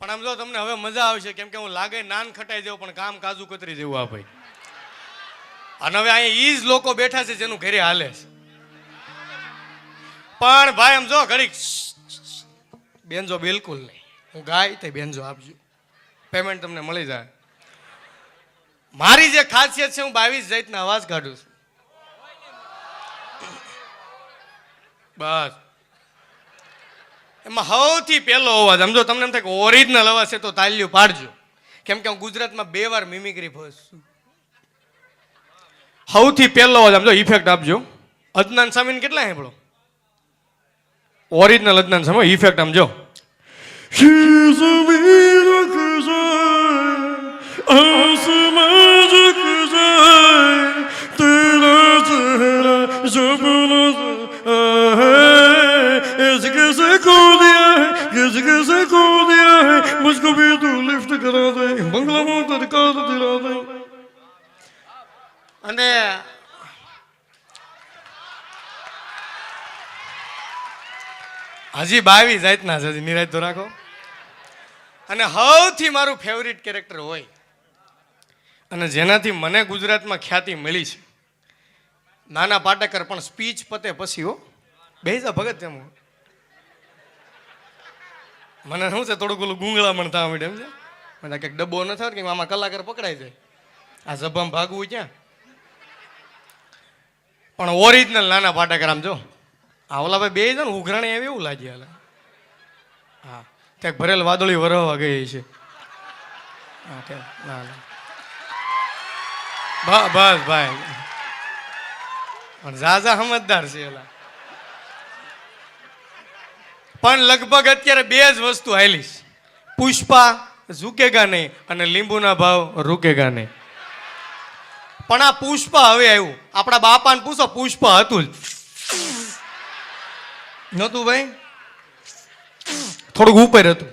પણ આમ જો તમને હવે મજા આવશે, કેમ કે હું લાગે નાન ખટાઈ દેવું પણ કામ કાજુ કતરી જેવું આ ભાઈ. અને હવે અહીંયા ઈ જ લોકો બેઠા છે જેનું ઘરે હાલે છે. પણ ભાઈ આમ જો ઘડીક બેનજો બિલકુલ નહીં. હું ગાય તે બેનજો આપજો, પેમેન્ટ તમને મળી જાય. મારી જે ખાસિયત છે, હું 22 જાતના અવાજ કાઢું છું. બસ એમાં સૌથી પહેલો અવાજ સમજો, તમને એમ થાય કે ઓરિજિનલ અવાજ છે તો તાલીઓ પાડજો, કેમ કે હું ગુજરાતમાં 2 વાર મિમિક્રી ફર્સ્ટ. સૌથી પહેલો અવાજ સમજો, ઇફેક્ટ આપજો. અદનાન સામીને કેટલા સાંભળો? ઓરિજિનલ અદનાન સામે ઇફેક્ટ સમજો. मुझको भी तू लिफ्ट करा दे, बंगला में तड़का दिला दे. અને હજી 22 જાતના છે, નિરાજ તો રાખો. અને સૌથી મારું ફેવરિટ કેરેક્ટર હોય અને જેનાથી મને ગુજરાતમાં ખ્યાતિ મળી છે, નાના પાટેકર. પણ સ્પીચ પતે પછી હો બેસા ભગત તેમ મને શું છે, થોડુંક ઓલું ગુંગળામણ થવા માંડે એમ છે. મને કંઈક ડબ્બો ન થાય કે આમાં કલાકાર પકડાય જાય, આ સભામાં ભાગવું ક્યાં. પણ ઓરિજિનલ નાના પાટેકર આમ જો, આ ઓલા ભાઈ બે છે ને ઉઘરાણી આવી એવું લાગે હાલે. હા, ત્યાં ભરેલ વાદળી વરવા ગઈ છે. બસ ભાઈ, પણ ઝાઝા સમજદાર છે એલા. પણ લગભગ અત્યારે 2 જ વસ્તુ હાલી, પુષ્પા ઝુકેગા નહીં અને લીંબુના ભાવ રૂકેગા નહીં. પણ આ પુષ્પા હવે આવ્યું. આપણા બાપાને પૂછો, પુષ્પા હતું જ નહોતું ભાઈ, થોડુંક ઉપર હતું.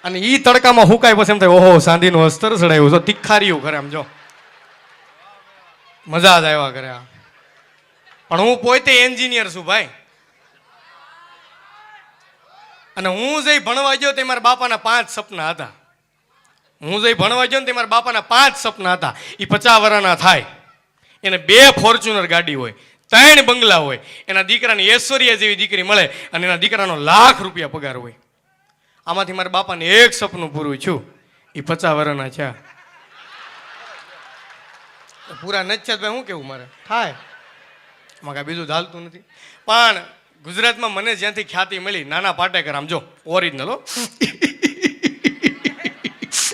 અને ઈ તડકામાં હુકાય પછી એમ થાય ઓહો સાંધીનું અસ્તર ચડાવ્યું છે, તીખાર્યું કરે આમ જો, મજા જ આવ્યા કરે. પણ હું પોતે એન્જિનિયર છું ભાઈ, અને હું જે ભણવા ગયો તે મારા બાપાના 5 સપના હતા. હું જે ભણવા ગયો ને તે મારા બાપાના 5 સપના હતા. એ 50 વર્ષના થાય, એને 2 ફોર્ચ્યુનર ગાડી હોય, 3 બંગલા હોય, એના દીકરાની ઐશ્વર્યા જેવી દીકરી મળે અને એના દીકરાનો લાખ રૂપિયા પગાર હોય. આમાંથી મારા બાપાને એક સપનું પૂરું છું, એ 50 વર્ષના છે. પૂરા નથી ભાઈ, શું કેવું મારે થાય એમાં કાંઈ બીજું ચાલતું નથી. પણ ગુજરાતમાં મને જ્યાંથી ખ્યાતિ મળી, નાના પાટેકર આમ જો ઓરિજિનલ હો.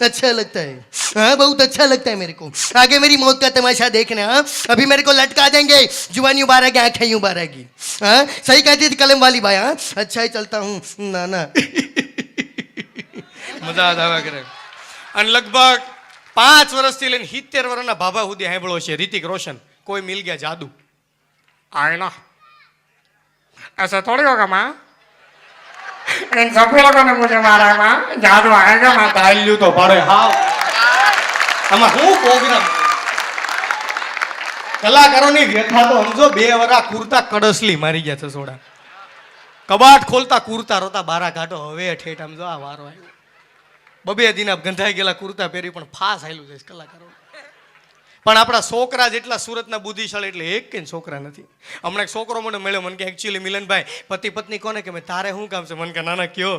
अच्छा लगता है, हाँ बहुत अच्छा लगता है मेरे को. आगे मेरी मौत का तमाशा देखना. हाँ अभी मेरे को लटका देंगे, जुबानी उबार आएगी, आंखें उबार आएगी. हाँ सही कहती थी कलम वाली भाई. हाँ अच्छा ही चलता हूँ नाना. મજા આવે કરે. અને લગભગ 5 વર્ષથી લઈને 70 વર્ષના ભાભા સુધી સાંભળો છે રિતિક રોશન, કોઈ મિલ ગયા જાદુ. આયલા ऐसा थोड़ी होगा माँ, इन सभी लोगों ने मुझे मारा माँ, जादू आएगा माँ. ताल्यू तो पड़े हाव. આમાં શું પ્રોગ્રામ કલાકારોની વ્યથા તો સમજો. 2 વરા કુર્તા કડસલી મારી ગયા છે સોડા. કબાટ ખોલતા કુર્તા રોતા બારા કાઢો. હવે ઠેઠ સમજો આ વારો આવ્યો. 2 દિન ગંધાઈ ગયેલા કુર્તા પહેરી પણ ફાસ આવેલું છે કલાકારો. પણ આપણા છોકરા જેટલા સુરતના બુદ્ધિશાળી એટલે એક કે છોકરા નથી. હમણાં એક છોકરો મને મળ્યો, મને કે એકચ્યુઅલી મિલનભાઈ પતિ પત્ની કોને કે મેં તારે શું કામ છે? મને કે નાના કયો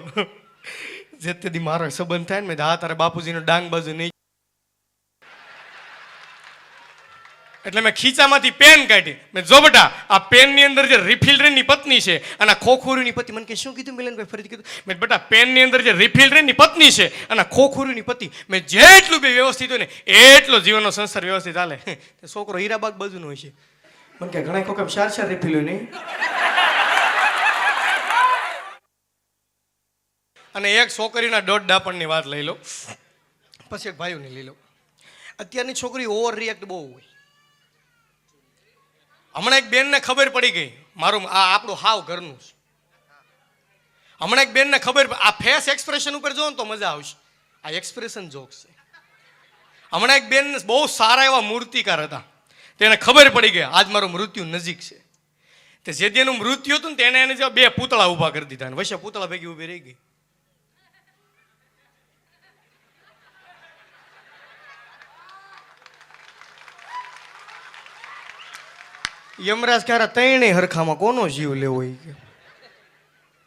જે તે દી મારો સંબંધ થાય ને મેં હા તારે બાપુજીનો ડાંગ બાજુ નહીં. એટલે મેં ખીચામાંથી પેન કાઢી. મેં જો બેટા આ પેનની અંદર જે રિફિલરની પત્ની છે અને ખોખુરીની પતિ. મને કે શું કીધું મિલનભાઈ? ફરીથી કીધું. મેં બેટા પેનની અંદર જે રિફિલરની પત્ની છે અને ખોખુરીની પતિ, મેં જેટલું બી વ્યવસ્થિત હોય ને એટલો જીવનનો સંસાર વ્યવસ્થિત હાલે. છોકરો હીરાબાગ બાજુનો હોય છે. મને કે ઘણા કોકમ 4 રિફિલ હોય નહીં. અને એક છોકરીના દોઢ ડાપણની વાત લઈ લો, પછી એક ભાઈઓની લઈ લો. અત્યારની છોકરી ઓવર રિએક્ટ બહુ હોય. હમણાં એક બેનને ખબર પડી ગઈ મારું આ આપણું હાવ ઘરનું છે. હમણાં એક બેનને ખબર, આ ફેસ એક્સપ્રેશન ઉપર જો ને તો મજા આવશે. આ એક્સપ્રેશન જોક્સ છે. હમણાં એક બેન બહુ સારા એવા મૂર્તિકાર હતા, તેને ખબર પડી ગઈ આજ મારું મૃત્યુ નજીક છે. તે જે દીનું મૃત્યુ હતું ને તેને એને 2 પૂતળા ઊભા કરી દીધા, વચ્ચે પૂતળા ભેગી ઊભી રહી ગઈ. યમરાજ ક્યારે ત્રણેય હરખામાં કોનો જીવ લેવો એ કે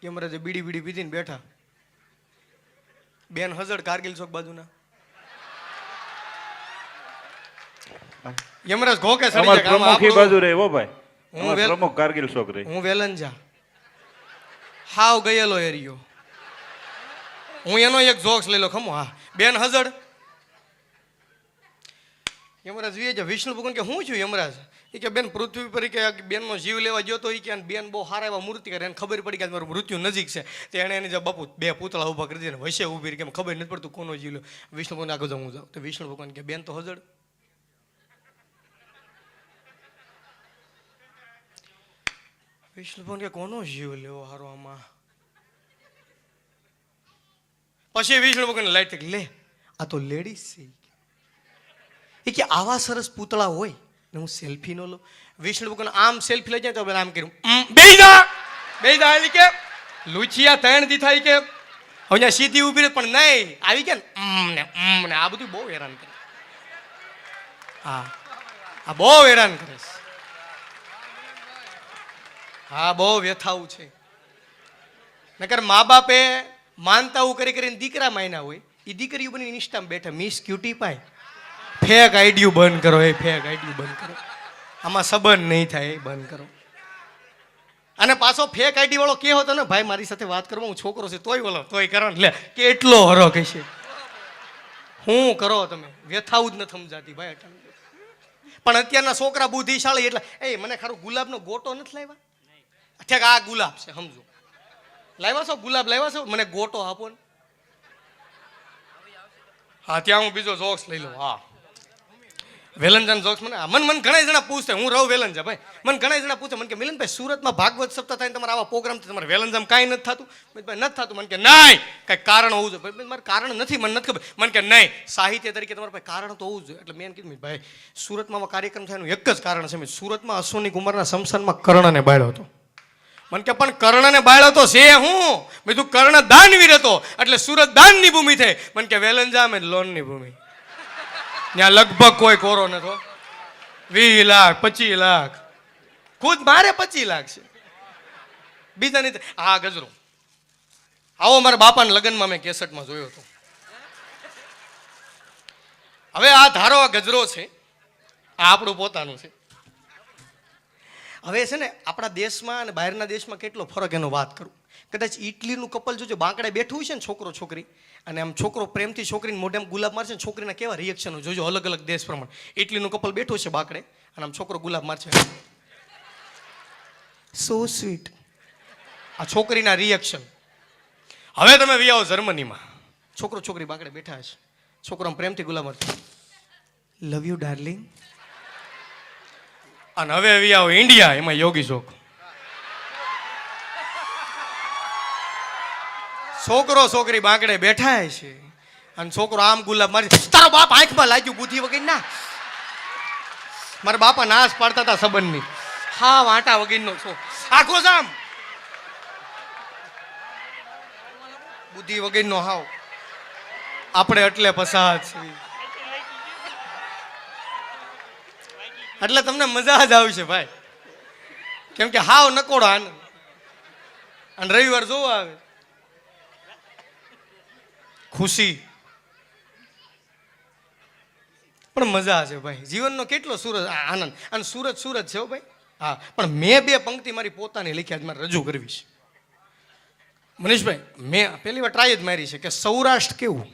યમરાજે બીડી બીડી પીધીને બેઠા. બેન હજડ કારગિલ ચોક બાજુના યમરાજ ઘોકે સડી અમાર જાય કે આમાં પ્રમુખ ઈ આપણો- બાજુ રહે હો ભાઈ. હું અમાર વેલ- પ્રમુખ કારગિલ શોક રહે. હું વેલંજા હાવ ગયેલો એરિયો. હું એનો એક જોક્સ લઈ લો ખમો. હા બેન હજડ યમરાજ વીએ છે. વિષ્ણુ ભગવાન કે હું છું યમરાજ? એ કે બેન પૃથ્વી પર કે બેનનો જીવ લેવા ગયો તો એ કે બેન બહુ સારા એવા મૂર્તિ કરે એને ખબર પડી કે મારું મૃત્યુ નજીક છે. તે એને એની જે બાપુ બે પૂતળા ઊભા કરી દીધા વચ્ચે ઊભી રહી કે ખબર નથી પડતું કોનો જીવ લો. વિષ્ણુ ભગવાન આગળ જાઉં હું જાઉં તો વિષ્ણુ ભગવાન કે બેન તો હજડ. વિષ્ણુ ભગવાન કે કોનો જીવ લેવો હારો આમાં? પછી વિષ્ણુ ભગવાન લાઈટ લે આ તો લેડીઝ છે એ કે આવા સરસ પૂતળા હોય ને હું સેલ્ફી નો લો. વિષ્ણુ ભગવાન આમ સેલ્ફી લઈ જાય તો પેલા આમ કર્યું બેજા એટલે કે લુચિયા ત્રણ દી થાય કે હવે સીધી ઊભી રહે પણ નહીં આવી કે ને આ બધું બહુ હેરાન કરે. હા આ બહુ હેરાન કરે છે. હા બહુ વ્યથાવું છે. નકર મા બાપે માનતાઓ કરી કરીને દીકરા માયના હોય એ દીકરીઓ બની ઇન્સ્ટામાં બેઠા મિસ ક્યુટી પાય. ફેક આઈડિયું બંધ કરો એ ફેક આઈડિયું બંધ કરો. આમાં સંબંધ નહીં થાય એ બંધ કરો. અને પાછો ફેક આઈડી વાળો કે હતો ને ભાઈ મારી સાથે વાત કરવા હું છોકરો છે તોય બોલો તોય કરો ને લે કેટલો હરો કહેશે. શું કરો તમે? વ્યથાવું જ નથી સમજાતી ભાઈ. પણ અત્યારના છોકરા બુદ્ધિશાળી એટલે એ મને ખારું ગુલાબનો ગોટો નથી લાવ્યા? ઠેક આ ગુલાબ છે સમજો. લાવ્યા છો ગુલાબ લાવ્યા છો? મને ગોટો આપો ને. હા ત્યાં હું બીજો જોક્સ લઈ લઉં. હા વેલંજાન જોક્સ મને મન ઘણા જણા પૂછે હું રહું વેલંજા ભાઈ મને ઘણા જણા પૂછે મને કે મિલનભાઈ સુરતમાં ભાગવત સપ્તાહ થાય તમારા આવા પ્રોગ્રામ તમારે વેલંજામાં કાંઈ નથી થતું? ભાઈ નથી થતું. મને કે નહીં કાંઈ કારણ હોવું જોઈએ. ભાઈ મારે કારણ નથી મને નથી ખબર. મને કે નહીં સાહિત્ય તરીકે તમારે ભાઈ કારણ તો હોવું જોઈએ. એટલે મેં કીધું ભાઈ સુરતમાં કાર્યક્રમ થાય એનું એક જ કારણ છે. સુરતમાં અશ્વની કુમારના શમશાનમાં કર્ણને બાળ્યો હતો. મને કે પણ કર્ણને બાળ્યો તો છે હું મેં તું કર્ણ દાનવીર હતો એટલે સુરત દાનની ભૂમિ થઈ. મને કે વેલંજા મેં લોનની ભૂમિ. ત્યાં લગભગ કોઈ કોરો નતો. 20 લાખ 25 લાખ ખુદ મારે 25 લાખ છે બીજા નહીં. હા ગજરો આવો મારા બાપાના લગ્નમાં મેં કેસેટમાં જોયો હતો. હવે આ ધારો આ ગજરો છે આ આપણું પોતાનું છે. હવે છે ને આપણા દેશમાં અને બહારના દેશમાં કેટલો ફરક એનો વાત કરું. કદાચ ઇટલીનું કપલ જોજો બાંકડે બેઠું હોય છે ને છોકરો છોકરી અને આમ છોકરો પ્રેમથી છોકરીને મોઢામાં ગુલાબ મારશે ને છોકરીના કેવા રિએક્શન જોજો અલગ અલગ દેશ પ્રમાણે. ઇટલીનું કપલ બેઠું છે બાંકડે અને આમ છોકરો ગુલાબ મારશે સો સ્વીટ આ છોકરીના રિએક્શન. હવે તમે વી આવો જર્મનીમાં છોકરો છોકરી બાંકડે બેઠા છે છોકરો આમ પ્રેમથી ગુલાબ મારશે લવ યુ ડાર્લિંગ. અને હવે વી આવો ઇન્ડિયા એમાં યોગી શોક છોકરો છોકરી બાંકડે બેઠા છે અને છોકરો આમ ગુલાબ મારી તારો બાપ આંખમાં લાગ્યું બુદ્ધિ વગર ના. મારા બાપા નાશ પાડતા હતા સંબંધની. હા વાંટા વગરનો છો આખો જામ બુદ્ધિ વગરનો હાવ. આપણે એટલે પસાદ છે એટલે તમને મજા જ આવશે ભાઈ. કેમ કે હાવ નકોડો આનંદ. અને રવિવાર જોવા આવે ખુશી પણ મજા છે ભાઈ. જીવનનો કેટલો સુરત આનંદ અને સુરત સુરત છે હો ભાઈ. હા પણ મેં 2 પંક્તિ મારી પોતાની લખી આજ મારે રજૂ કરવી છે. મનીષભાઈ મેં પહેલી વાર ટ્રાય જ મારી છે કે સૌરાષ્ટ્ર કેવું.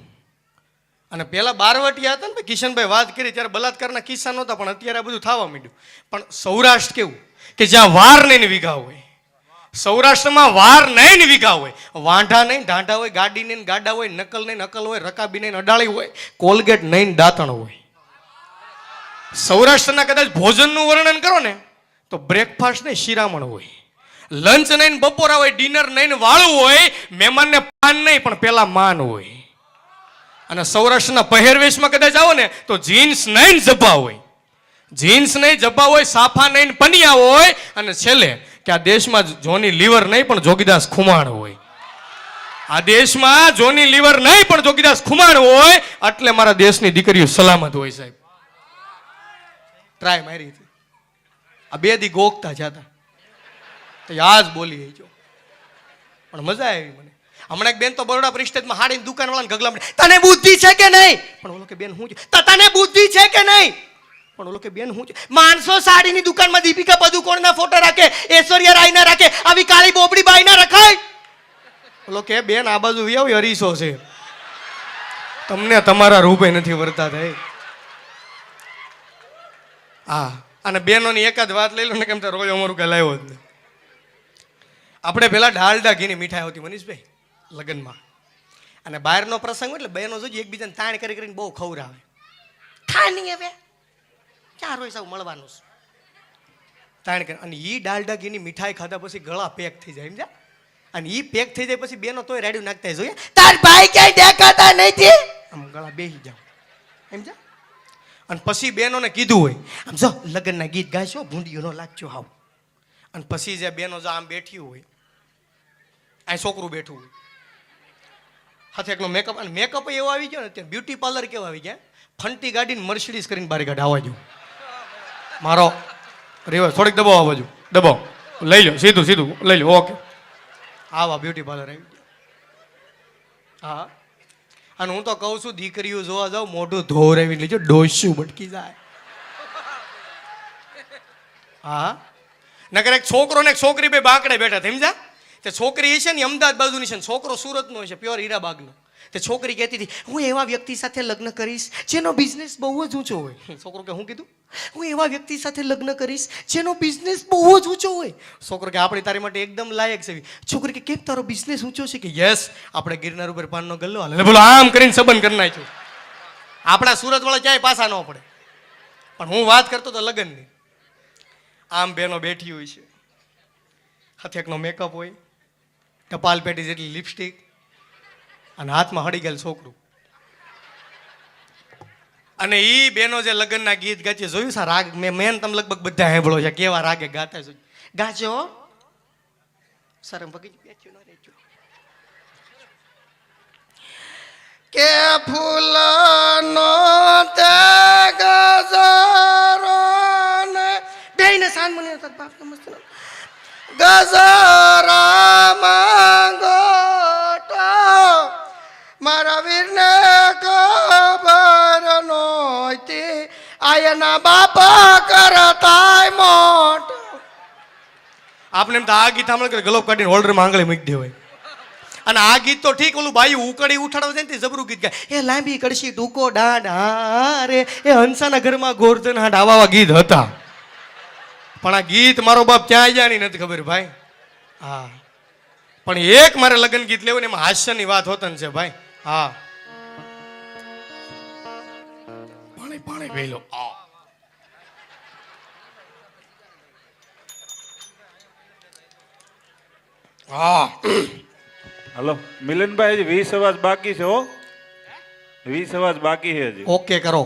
અને પહેલા બારવટિયા હતા ને કિશનભાઈ વાત કરી ત્યારે બલાત્કારના કિસ્સા નહોતા પણ અત્યારે આ બધું થવા માંડ્યું. પણ સૌરાષ્ટ્ર કેવું કે જ્યાં વાર નહીં વીઘા હોય. સૌરાષ્ટ્રમાં વાર નહીં વીઘા હોય વાંઢા નહીં ઢાંઢા હોય ગાડી નહીં ગાડા હોય નકલ નહીં નકલ હોય રકાબી નહીં અડાળી હોય કોલગેટ નહીં દાંતણ હોય. સૌરાષ્ટ્રના કદાચ ભોજનનું વર્ણન કરો ને તો બ્રેકફાસ્ટ નહીં શિરામણ હોય લંચ નહીં બપોરા હોય ડિનર નહીં વાળું હોય મહેમાનને પાન નહીં પણ પેલા માન હોય. અને સૌરાષ્ટ્રના પહેરવેશમાં કદાચ આવો ને તો જીન્સ નહીં જબ્બા હોય જીન્સ નહીં જબ્બા હોય સાફા નહીં પનિયા હોય અને છેલ્લે કે આ દેશમાં જોની લીવર નહીં પણ જોગીદાસ ખુમાણ હોય. આ દેશમાં જોની લીવર નહીં પણ જોગીદાસ ખુમાણ હોય એટલે મારા દેશની દીકરીઓ સલામત હોય સાહેબ. ટ્રાય મારી હતી આ 2 દી ગોખતા જતા તો આજ બોલી જો પણ મજા આવી મને. હમણાં એક બેન તો બરોડા પ્રિસ્ટેજમાં હાડીની દુકાન વાળાને ગગલા મળે, તને બુદ્ધિ છે કે નહીં? પણ ઓલો કે બેન હું તને બુદ્ધિ છે કે નહીં? પણ ઓલો કે બેન હું માણસો સાડીની દુકાનમાં દીપિકા પદુકોણના ફોટો રાખે, ઐશ્વર્યા રાયના રાખે, આવી કાળી બોબડી બાઈના રખાય? ઓલો કે બેન આ બાજુ વ્યાવ હરીસો છે, તમને તમારા રૂપે નથી વર્તા થાય. હા, અને બહેનોની એકાદ વાત લઈ લો ને, કેમ તો રોજ અમારું કઈ લાવ્યો જ નહીં. આપણે પેલા ડાલડા ઘીની મીઠાઈ હોતી મનીષભાઈ લગ્નમાં, અને બહારનો પ્રસંગ હોય એટલે બહેનો જોજો એકબીજાને તાણ કરી કરીને બહુ ખવડાવે. ખાની હવે ક્યાં રોય સાવ મળવાનું છે તાણ કરી, અને ઈ ડાલડા ઘીની મીઠાઈ ખાધા પછી ગળા પેક થઈ જાય સમજ્યા. અને ઈ પેક થઈ જાય પછી બેનો તોય રેડિયો નાખતા જોઈએ, તાર ભાઈ ક્યાંય દેખાતા નથી, આમ ગળા બેસી જાવ સમજ્યા. અને પછી બહેનોને કીધું હોય આમ જો લગ્નના ગીત ગાશો, ભૂંડીઓ નો લાગજો હાવ. અને પછી જે બહેનો જો આમ બેઠી હોય, આ છોકરું બેઠું હોય, હાથે એકનો મેકઅપ, અને મેકઅપ એવો આવી ગયો ને ત્યાં બ્યુટી પાર્લર કેવા આવી ગયા, ફંટી ગાડીને મર્સિડીઝ કરીને બારી કાઢે આવવા જો મારો રેવા થોડીક દબાવ આ બાજુ દબાવ લઈ લો, સીધું સીધું લઈ લો, ઓકે. આવા બ્યુટી પાર્લર આવી ગયા. હા, અને હું તો કહું છું દીકરીઓ જોવા જાવ મોઢું ધોરાવી લેજો, ડોસ્યું બટકી જાય. હા, નકર એક છોકરો ને એક છોકરી બે બાંકડે બેઠા સમજા. તે છોકરી છે ને અમદાવાદ બાજુની છે, છોકરો સુરતનો છે, પ્યોર હીરાબાગનો. તે છોકરી કહેતી હતી હું એવા વ્યક્તિ સાથે લગ્ન કરીશ જેનો બિઝનેસ બહુ જ ઊંચો હોય. છોકરો કે હું કીધું? હું એવા વ્યક્તિ સાથે લગ્ન કરીશ જેનો બિઝનેસ બહુ જ ઊંચો હોય. છોકરો કે આપણે તારી માટે એકદમ લાયક છે. છોકરી કે કેમ તારો બિઝનેસ ઊંચો છે? કે યસ, આપણે ગિરનાર ઉપર પાનનો ગલ્લો હાલે, બોલો આમ કરીને સંબંધ કરી નાખ્યો. આપણા સુરત વાળા ક્યાંય પાછા ન પડે. પણ હું વાત કરતો તો લગ્નની. આમ બહેનો બેઠી હોય છે, હથેકનો મેકઅપ હોય, કપાલ પેટી જેટલી લિપસ્ટિક, અને હાથમાં હળી ગયેલ છોકરું. અને ઈ બેનો જે લગ્નના ગીત ગાચે જોયું સા રાગ મેન તમે લગભગ બધા સાંભળો છે, કેવા રાગે ગાતા છે. ગાજો શરમ પગી બેઠ્યું ન રહેજો કે ફૂલનો તે ગજારો ને બેયને સાન મને તાર બાપ નમસ્તે ગજારા માંગો મારા વીરને ખબર નહોતી આયના બાપા કરતાય મોટ. આપણે એમ તો આ ગીત સાંભળે કે ગલોપ કાઢીને હોલ્ડરમાં આંગળી મૂકી દેવાય. અને આ ગીત તો ઠીક, ઓલું બાયું ઉકળી ઉઠાડવા જાય ને તે જબરું ગીત ગાય, એ લાંબી કડશી ટૂંકો દાંડ હારે, એ હંસાના ઘરમાં ગોરધન હાંડ, આવા ગીત હતા. પણ આ ગીત મારો બાપ ક્યાં જાય ની નથી ખબર ભાઈ. હા, પણ એક મારે લગ્ન ગીત લેવું ને એમાં હાસ્યની વાત હોતન છે ભાઈ. હા, પાણી પાણી પી લો. હા, હલો મિલનભાઈ, હજી 20 અવાજ બાકી છે હો, 20 અવાજ બાકી છે હજી. ઓકે કરો.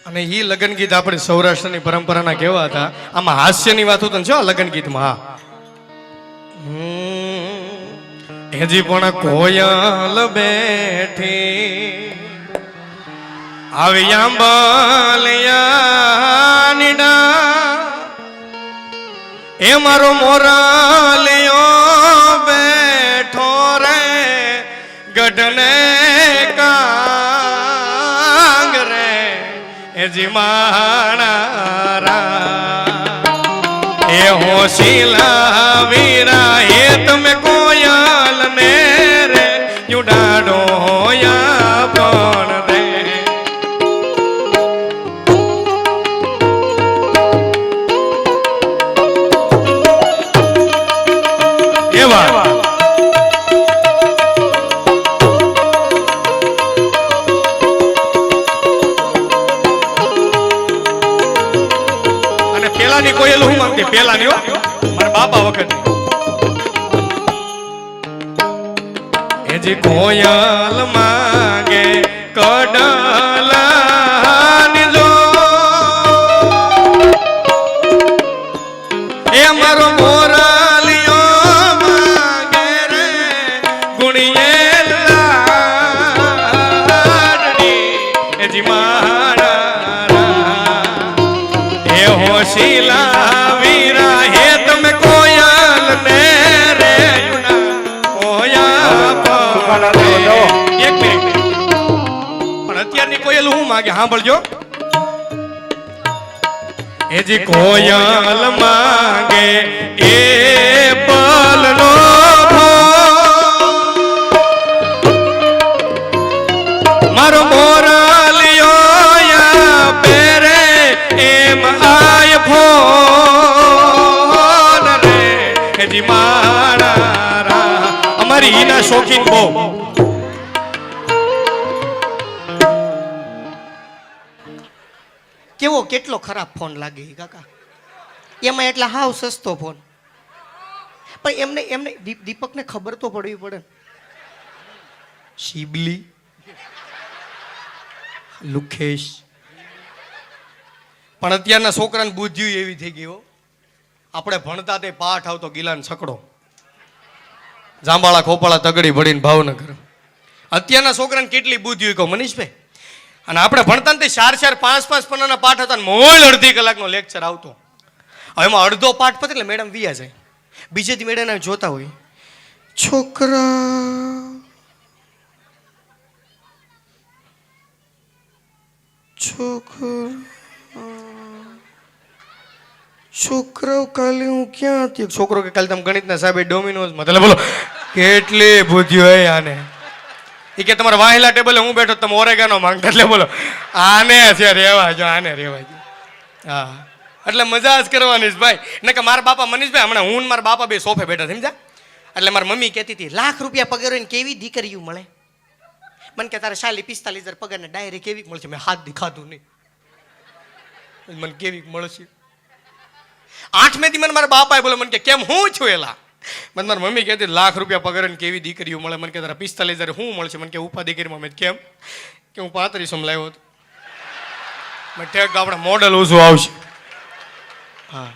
અને ઈ લગ્ન ગીત આપણે સૌરાષ્ટ્રની પરંપરાના કેવા હતા, આમાં હાસ્યની વાત હોતો ને છે લગ્ન ગીતમાં. હા, હજી પણ કોયલ બેઠી આવી આંબાલિયા નીડા, એ મારો મોરાલિયો બેઠો રે ગઢને કાંગ રે, એ જીમાણા એ હોશીલા વીરા, એ તમે કોયલ ને રે યુડાડો હોયા પણ રે. એવા અને પેલાની કોયલ હું માંગતી, પેલાની હો મારા બાપા વખત હજી કોયલ માંગે કડલાની જો, એ મારો મોરાલિયો માંગે રે ગુણિયેલ લાડની, એ જી મારા શું માગે સાંભળજો. એજી કોયલ માંગે એપલનો મારો મોરલિયો પેરે એમ આય ફોન રે એજી મારા અમારી ઈના શોખીન બહુ. કેવો કેટલો ખરાબ ફોન લાગે ઈ કાકા. એમાં એટલા હાવ સસ્તો ફોન. પણ એમને એમને દીપકને ખબર તો પડવી પડે. શિબલી લુખેશ પણ અત્યારના છોકરાને બુદ્ધિ એવી થઈ ગઈ હો. આપણે ભણતા તે પાઠ આવતો ગિલાન છકડો જાંબાળા ખોપાળા તગડી ભળીને ભાવનગર. અત્યારના છોકરાને કેટલી બુદ્ધિ કહો મનીષભાઈ. અને આપણે ભણતા ને તે 4-4, 5-5 પન્નાના પાઠ હતા ને મોલ અડધી કલાકનો લેક્ચર આવતો. હવે એમાં અડધો પાઠ પતે એટલે મેડમ વિયા જાય. બીજેથી મેડમ જોતા હોય છોકરાઓ કાલે હું ક્યાં હતી. છોકરો કે કાલે તમે ગણિતના સાહેબ ડોમિનોઝ માં. બોલો કેટલી બુદ્ધિ હોય આને. એ કે તમારા વાહેલા ટેબલે હું બેઠો તમે ઓરેગાનો માંગતા. એટલે બોલો આને છે રેવા જો, આને રેવા જો. હા એટલે મજા જ કરવાની છે ભાઈ. ને કે મારા બાપા મનીષભાઈ હમણાં હું ને મારા બાપા બે સોફે બેઠા સમજા. એટલે મારી મમ્મી કહેતી હતી લાખ રૂપિયા પગાર હોય ને કેવી દીકરીઓ મળે. મને કે તારે 40-45,000 પગાર ને ડાયરેક્ટ કેવી મળશે. મેં હાથ દેખાતું નહીં મને કેવી મળશે. 8મે દી મને મારા બાપાએ બોલે મને કે કેમ હું છું એલા. મને મારી મમ્મી કહેતી લાખ રૂપિયા પગાર ને કેવી દીકરીઓ મળે. મને કે તારા 45,000 શું મળશે. મને કે ઉપા દીકરીમાં. મેં કેમ કે હું 35 લાવ્યો હતો. મેં ઠેક આપણે મોડલ ઓછું આવશે. હા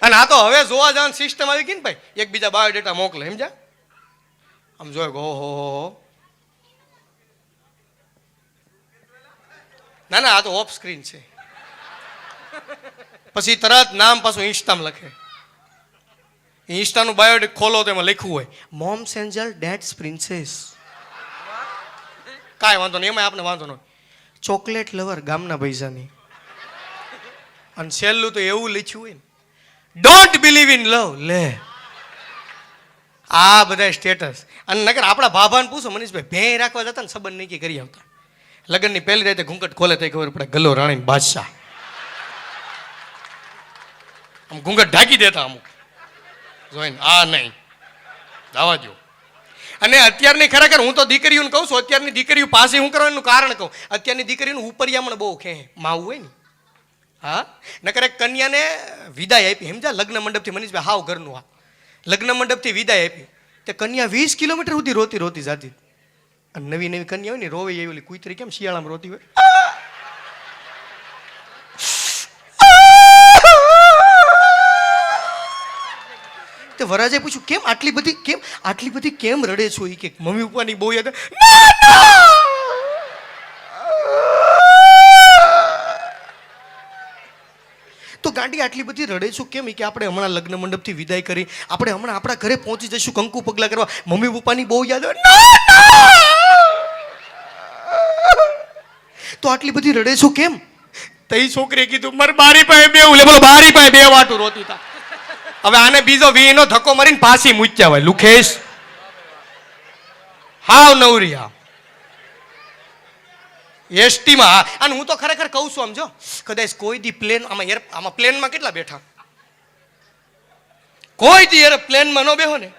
અને આ તો હવે જોવા જવાની સિસ્ટમ આવી ગઈ ને ભાઈ. એકબીજા બાયોડેટા મોકલે સમજા. આમ જોયો ઓહો ના ના આ તો ઓફ સ્ક્રીન છે. પછી તરત નામ પાછું ઇન્સ્ટામાં લખે. ઇન્સ્ટાનું બાયોડેટા ખોલો તો એમાં લખ્યું હોય મોમ્સ એન્જલ ડેડ્સ પ્રિન્સેસ. કાંઈ વાંધો નહીં એમાં આપણે વાંધો નહીં. ચોકલેટ લવર ગામના પૈસાની. અને છેલ્લું તો એવું લખ્યું હોય ને ડોન્ટ બિલીવ ઇન લવ. લે આ બધા સ્ટેટસ. અને નકર આપણા ભાભાને પૂછો મનીષભાઈ ભેં રાખવા જતા ને સંબંધ નહીં કરી આવતા. લગ્નની પહેલી રાતે ઘૂંઘટ ખોલે તો ખબર પડે ગલ્લો રાણી બાદશાહ. આમ ઘૂંઘટ ઢાંકી દેતા અમુક જોઈને આ નહીં દાવા જો. અને અત્યારની ખરેખર હું તો દીકરીઓને કહું છું અત્યારની દીકરીઓ પાસે હું કરવાનું કારણ કહું. અત્યારની દીકરીઓને ઉપરિયામણ બહુ ખે માવું હોય ને. હા નકર એક કન્યાને વિદાય આપી સમજા લગ્ન મંડપથી મનીષભાઈ હાવ ઘરનું. આ લગ્ન મંડપથી વિદાય આપી તે કન્યા 20 કિલોમીટર સુધી રોતી રોતી જાતી. અને નવી નવી કન્યા હોય ને રોવે એવી ઓલી કુતરી કેમ શિયાળામાં રોતી હોય. તે વરાજે પૂછ્યું કેમ આટલી બધી કેમ રડે છો. એ કે મમ્મી પપ્પાની બહુ યાદ. તો ગાંડી આટલી બધી રડે છું કેમ. કે આપણે હમણાં લગ્ન મંડપથી વિદાય કરી આપણે હમણાં આપણા ઘરે પહોંચી જઈશું કંકુ પગલા કરવા. મમ્મી પપ્પાની બહુ યાદ આવે. તો આટલી બધી રડે છું કેમ. તઈ છોકરીએ કીધું મારે બારી પાસે બે બોલો બારી પાસે બે વાટું રોતી હતા. હવે આને બીજો વીનો ધક્કો મારીને પાછી મૂક્યા હોય લુખેશ. હાવ નવરી હાવ એસટીમાં. અને હું તો ખરેખર કહું છું આમ જો કદાચ કોઈ દી પ્લેન આમાં પ્લેનમાં કેટલા બેઠા કોઈ દી પ્લેનમાં ન બેહો ને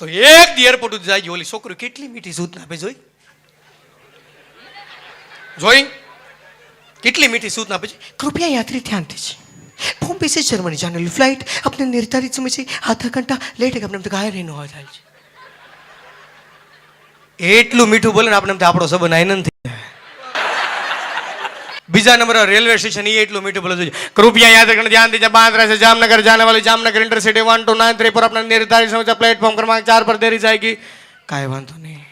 તો એક દી એરપોર્ટ જાય ઓલી છોકરી કેટલી મીઠી સૂચના આપે જોઈ કેટલી મીઠી સૂચના આપે છે. કૃપયા યાત્રી ध्यान दीजिए बॉम्बे से जर्मनी जाने वाली फ्लाइट अपने निर्धारित समय से आधा घंटा लेट है. આપણે ગાય રહીને હોય થાય છે એટલું મીઠું બોલે ને આપણે આપણો સંબંધ આનંદ થઈ. બીજા નંબર રેલવે स्टेशन ये એટલું મીઠું બોલે છે કૃપયા યાદ रखना ध्यान दीजिए बांद्रा से जामनगर जाने वाली जामनगर इंटरसिटी 1293 पर अपना निर्धारित समय प्लेटफॉर्म क्रमांक 4 पर देरी जाएगी. કાંઈ વાંધો નહીં.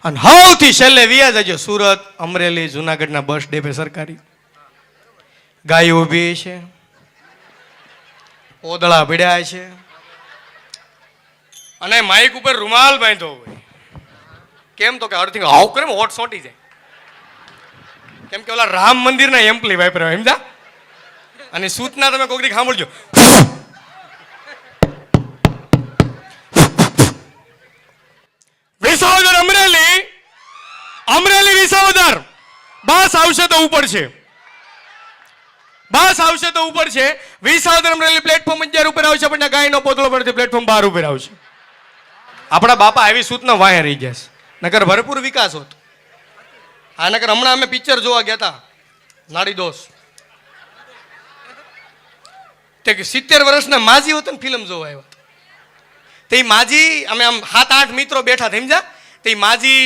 અને સૌથી છેલ્લે વ્યા જજો સુરત અમરેલી જુનાગઢના બસ ડેપે સરકારી ગાય ઊભી છે ઓદળા ભીડ્યા છે અને માઇક ઉપર રૂમાલ બાંધ્યો હોય. કેમ તો કે અર્થિંગ હાવ કરે હોટ સોટી જાય. કેમ કે ઓલા રામ મંદિરના એમ્પલી વાપર સમજા. અને સૂચના તમે કોકરી સાંભળજો. વિસાવદર અમરેલી, અમરેલી વિસાવદર બસ આવશે તો ઉપર છે, બસ આવશે તો ઉપર છે. વિસાવદર અમરેલી પ્લેટફોર્મ 11 ઉપર આવશે, પણ ગાયનો પોતળો પડશે પ્લેટફોર્મ 12 ઉપર આવશે. આપણા બાપા આવી સૂચના વાયા રહી ગયા છે, નકર ભરપૂર વિકાસ હોત. આ નકર હમણાં અમે પિક્ચર જોવા ગયા હતા નાડી દોષ, તે 70 વર્ષના માજી હોત ને ફિલ્મ જોવા આવ્યા. તે માજી અમે આમ 7-8 મિત્રો બેઠા હતા સમજ્યા. તે માજી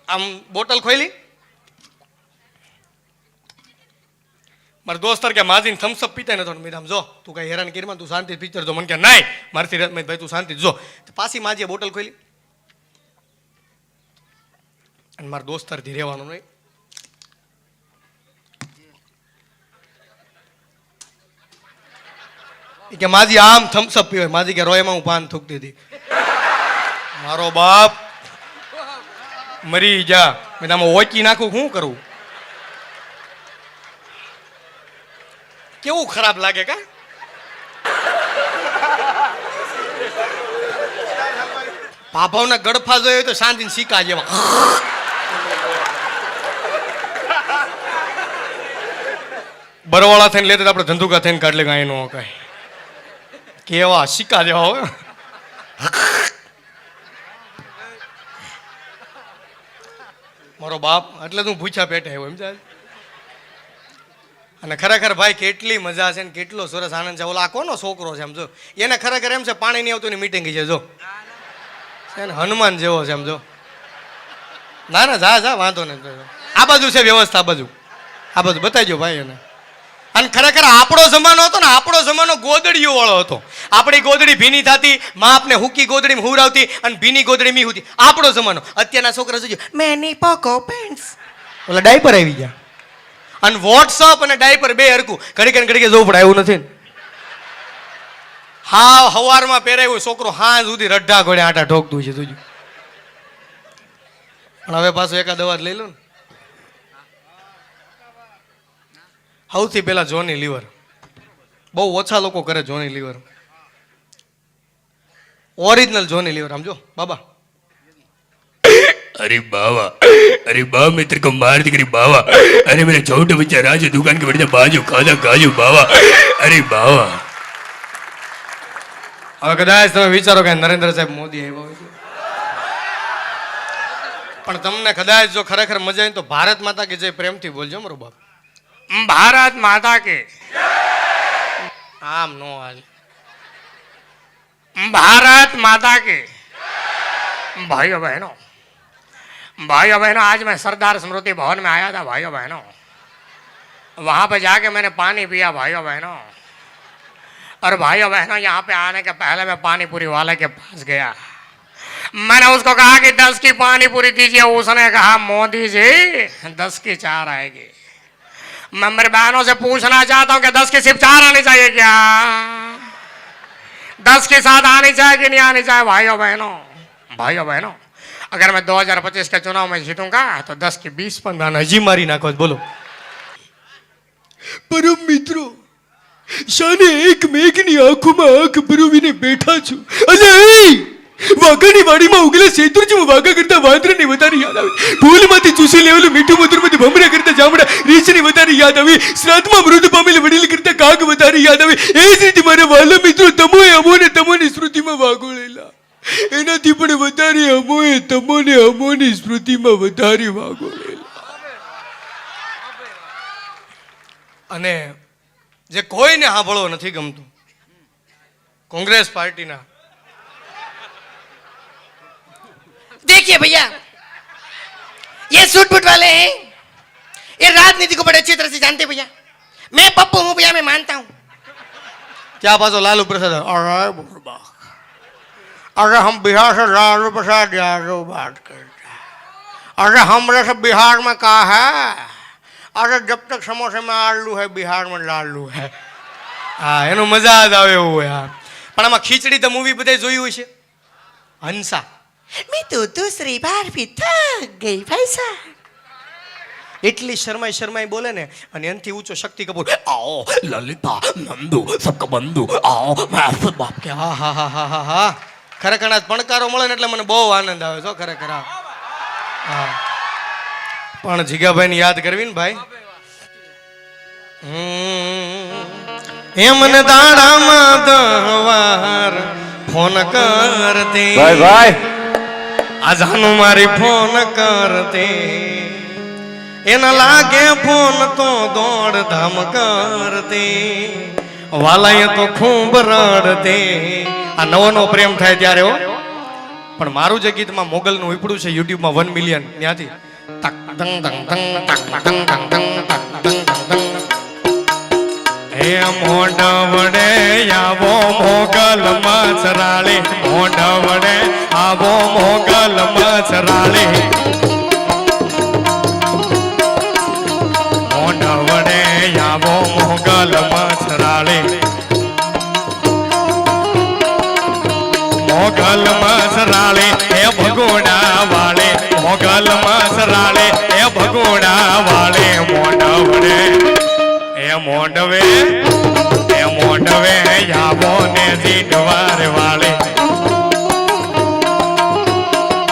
આમ બોટલ ખોલી, મારા દોસ્તર કે માજીને થમ્સઅપ પીતા નતો. મેં આમ જો તું કઈ હેરાન કરીમાં, તું શાંતિ પિક્ચર જો. મને કે નહીં મારથી રત ભાઈ તું શાંતિ જો. પાછી માજીએ બોટલ ખોલી અને મારા દોસ્તરથી રહેવાનું નહીં. કે માજી આમ થમ્સઅપ પીવે. માજી કે રોયમાં હું પાન થૂકતી હતી. મારો બાપ મરી જા. મેં આમાં ઓચી નાખું શું કરું? કેવું ખરાબ લાગે કા? પાભાવના ગડફા જોયો તો શાંતિને સિક્કા જેવા. બરવાળા થઈને લેતા આપણે ધંધુકા થઈને કાઢલે કાંઈ નો કાંઈ. કેવા સિક્કા જેવા હોય. મારો બાપ એટલે તું ભૂખ્યા પેટે આવ્યો એમ ચાલ. અને ખરેખર ભાઈ કેટલી મજા છે ને કેટલો સરસ આનંદ છે. ઓલા આ કોનો છોકરો છે એમ જો, એને ખરેખર એમ છે પાણી નહીં આવતું એની મીટિંગ છે જો, છે ને હનુમાન જેવો છે એમ જો. ના ના જા જા વાંધો નહીં. આ બાજુ છે વ્યવસ્થા, આ બાજુ બતાવજો ભાઈ એને. અને ખરેખર આપણો જમાનો હતો ને, આપણો જમાનો ગોદડીઓ વાળો હતો. આપણી ગોદડી ભીની થતી, મા આપને હુકી ગોદડી હુરાવતી અને ભીની ગોદડી મી હુતી. આપણો જમાનો. અત્યારના છોકરા જોજો મેની પોકો પેન્ટ્સ, ઓલા ડાયપર આવી ગયા. અને વોટ્સઅપ અને ડાયપર બે હરકું ઘડીકે જોવું પડે એવું નથી. હા હવારમાં પહેરાયું છોકરો હા સુધી રઢા ઘોડે આટા ઠોકતું છે જોજો. પણ હવે પાછું એકાદ અવાજ લઈ લો ને. સૌથી પહેલા જોની લીવર. બહુ ઓછા લોકો કરે જોની લીવર. ઓરિજિનલ જોની લીવર આમ જો બાબા. अरे बाबा, अरे बाबा मैं तेरे को मार दी करी बाबा. अरे मेरे छोटे बच्चा राजू दुकान के बढ़िया बाजू खाजा गाजू बाबा. अरे बाबा. હવે કદાચ તમે વિચારો કે નરેન્દ્ર સાહેબ મોદી આવ્યો હોય તો. પણ તમને કદાચ જો ખરેખર મજા આવે તો ભારત માતા કે જય પ્રેમથી બોલજો મારો બાપ. ભારત માતા કે આમ નો હાલ. भारत माता के भाइयों बहनों, भाइयों बहनों, आज मैं सरदार स्मृति भवन में आया था भाइयों बहनों. वहां पे जाके मैंने पानी पिया भाइयों बहनों. और भाइयों बहनों यहाँ पे आने के पहले मैं पानी पूरी वाले के पास गया. मैंने उसको कहा कि 10 की पानी पूरी दीजिए. उसने कहा मोदी जी 10 की 4 आएगी. मैं मेरी बहनों से पूछना चाहता हूँ कि 10 की सिर्फ 4 आनी चाहिए क्या? 10 की 7 आनी चाहिए कि नहीं आनी चाहिए? भाइयों बहनों, भाइयों बहनों, अगर मैं 2025 के चुनाव में जीतूंगा तो 10 की 20 पंद्रह हजी मारी नाखो. बोलो परम મિત્રો, શાને એક મેઘની આંખોમાં આંખ પરોવીને બેઠા છું. અલે વાઘાની વાડીમાં ઉગેલા શેતુરજીમાં વાઘા કરતા વાંદરાની વધારે યાદ આવી. ફૂલમાંથી ચૂસી લેવેલું મીઠું મધુરમાંથી ભમરા કરતા જામડા રીંછની વધારે યાદ આવી. શ્રાદ્ધમાં મૃત પામેલ વડીલ કરતા કાગ વધારે યાદ આવી. એ જ રીતે મારા વાલા મિત્રો, તમોએ અમોને તમોની સ્મૃતિમાં વાગોળેલા. એનાથી પણ વધારે અમોએ તમોને અમોની સ્મૃતિમાં વધારે વાગોળેલા. અને જે કોઈને સાંભળવો નથી ગમતું, कांग्रेस पार्टी ना. देखिए भैया, ये सूट बूट वाले हैं, ये राजनीति को बड़े अच्छी तरह से जानते हैं भैया. मैं पप्पू हूँ भैया, मैं मानता हूँ. क्या पासो लालू प्रसाद? अरे बुढ़बा, अरे हम बिहार से लालू प्रसाद यादव बात करते हैं. अरे हमरे से बिहार में कहा है, अरे जब तक समोसे में आलू है बिहार में लालू है. હા એનો મજા જ આવે એવું હોય. હા પણ આમાં ખીચડી તો મૂવી બધાય જોયું હશે. હંસા, मैं तो दूसरी बार भी थक गई भाई साहब. એટલી શરમાઈ બોલે ને અને એનાથી ઊંચો શક્તિ કપૂર આઓ લલિતા નંદુ સબકા બંધુ આઓ મેં બાપ કે હા હા હા હા હા હા ખરેખર આજ પણકારો મળે ને એટલે મને બહુ આનંદ આવે છે ખરેખર હા પણ જીગાભાઈ ની યાદ કરવી ને ભાઈ મને દાડામાં દવાર ફોન કરતી ભાઈ ભાઈ આ જાનું મારી ફોન કરતી એના લાગે ફોન તો દોડ ધામ કરતી વાલાએ તો ખૂબ રડતી આ નવો પ્રેમ થાય ત્યારે હો પણ મારું જે ગીતમાં મોગલનું ઉપડું છે યુટ્યુબમાં 1 મિલિયન ત્યાંથી તક તંગ તંગ તંગ તક તંગ તંગ તંગ તક તંગ તંગ હે મોઢ વડે આવો મોગલ મચરાળી મોઢ વડે આવો મોગલ મચરાળી મોઢ વડે આવો મોગલ મચરાળી મોગલ મચરાળી હે ભગોડા વાળે મોગલ મચરાળી હે ભગોડા વાળે મોઢ વડે મોંડવે આવો ને જીડવાર વાળે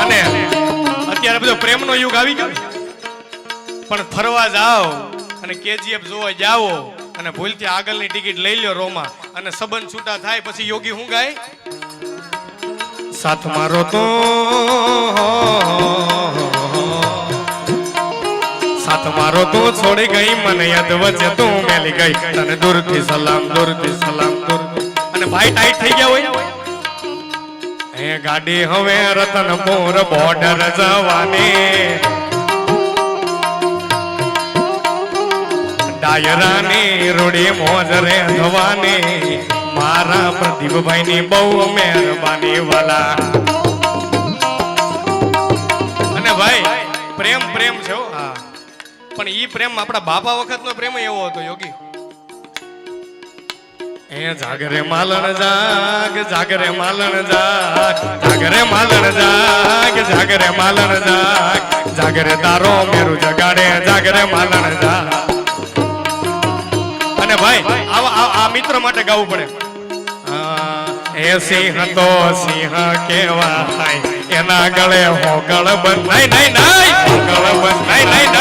અને અત્યારે બધો પ્રેમનો યુગ આવી ગયો પણ ફરવા જાઓ અને કેજીએફ જોવા જાઓ અને ભૂલથી આગળની ટિકિટ લઈ લ્યો રોમાં અને સંબંધ છૂટા થાય પછી યોગી હું ગાય સાથ મારો તો સાથ મારો તું છોડી ગઈ મને યાદ વચ્ચે તું મેલી ગઈ તને દૂરથી સલામ દૂર અને ભાઈ ટાઈટ થઈ ગયા હોય એ ગાડી હવે રતનપુર બોર્ડર જવાની ડાયરાની રૂડી મોજ રે ધવાની મારા પ્રદીપભાઈ ની બહુ મહેરબાની વાલા અને ભાઈ પ્રેમ છે હો હા પણ ઈ પ્રેમ આપણા બાપા વખતનો પ્રેમ એવો હતો યોગી એ જાગરે માલણ જાગ જાગરે માલણ જાગ જાગરે માલણ જાગ જાગરે માલણ જાગ જાગરે તારો મેરું જગાડે જાગરે માલણ જાગ અને ભાઈ આ મિત્ર માટે ગાવું પડે એ સિંહ તો સિંહ કેવાય એના ગળે હોગળ બંધ નહીં હોગળ બંધ નહીં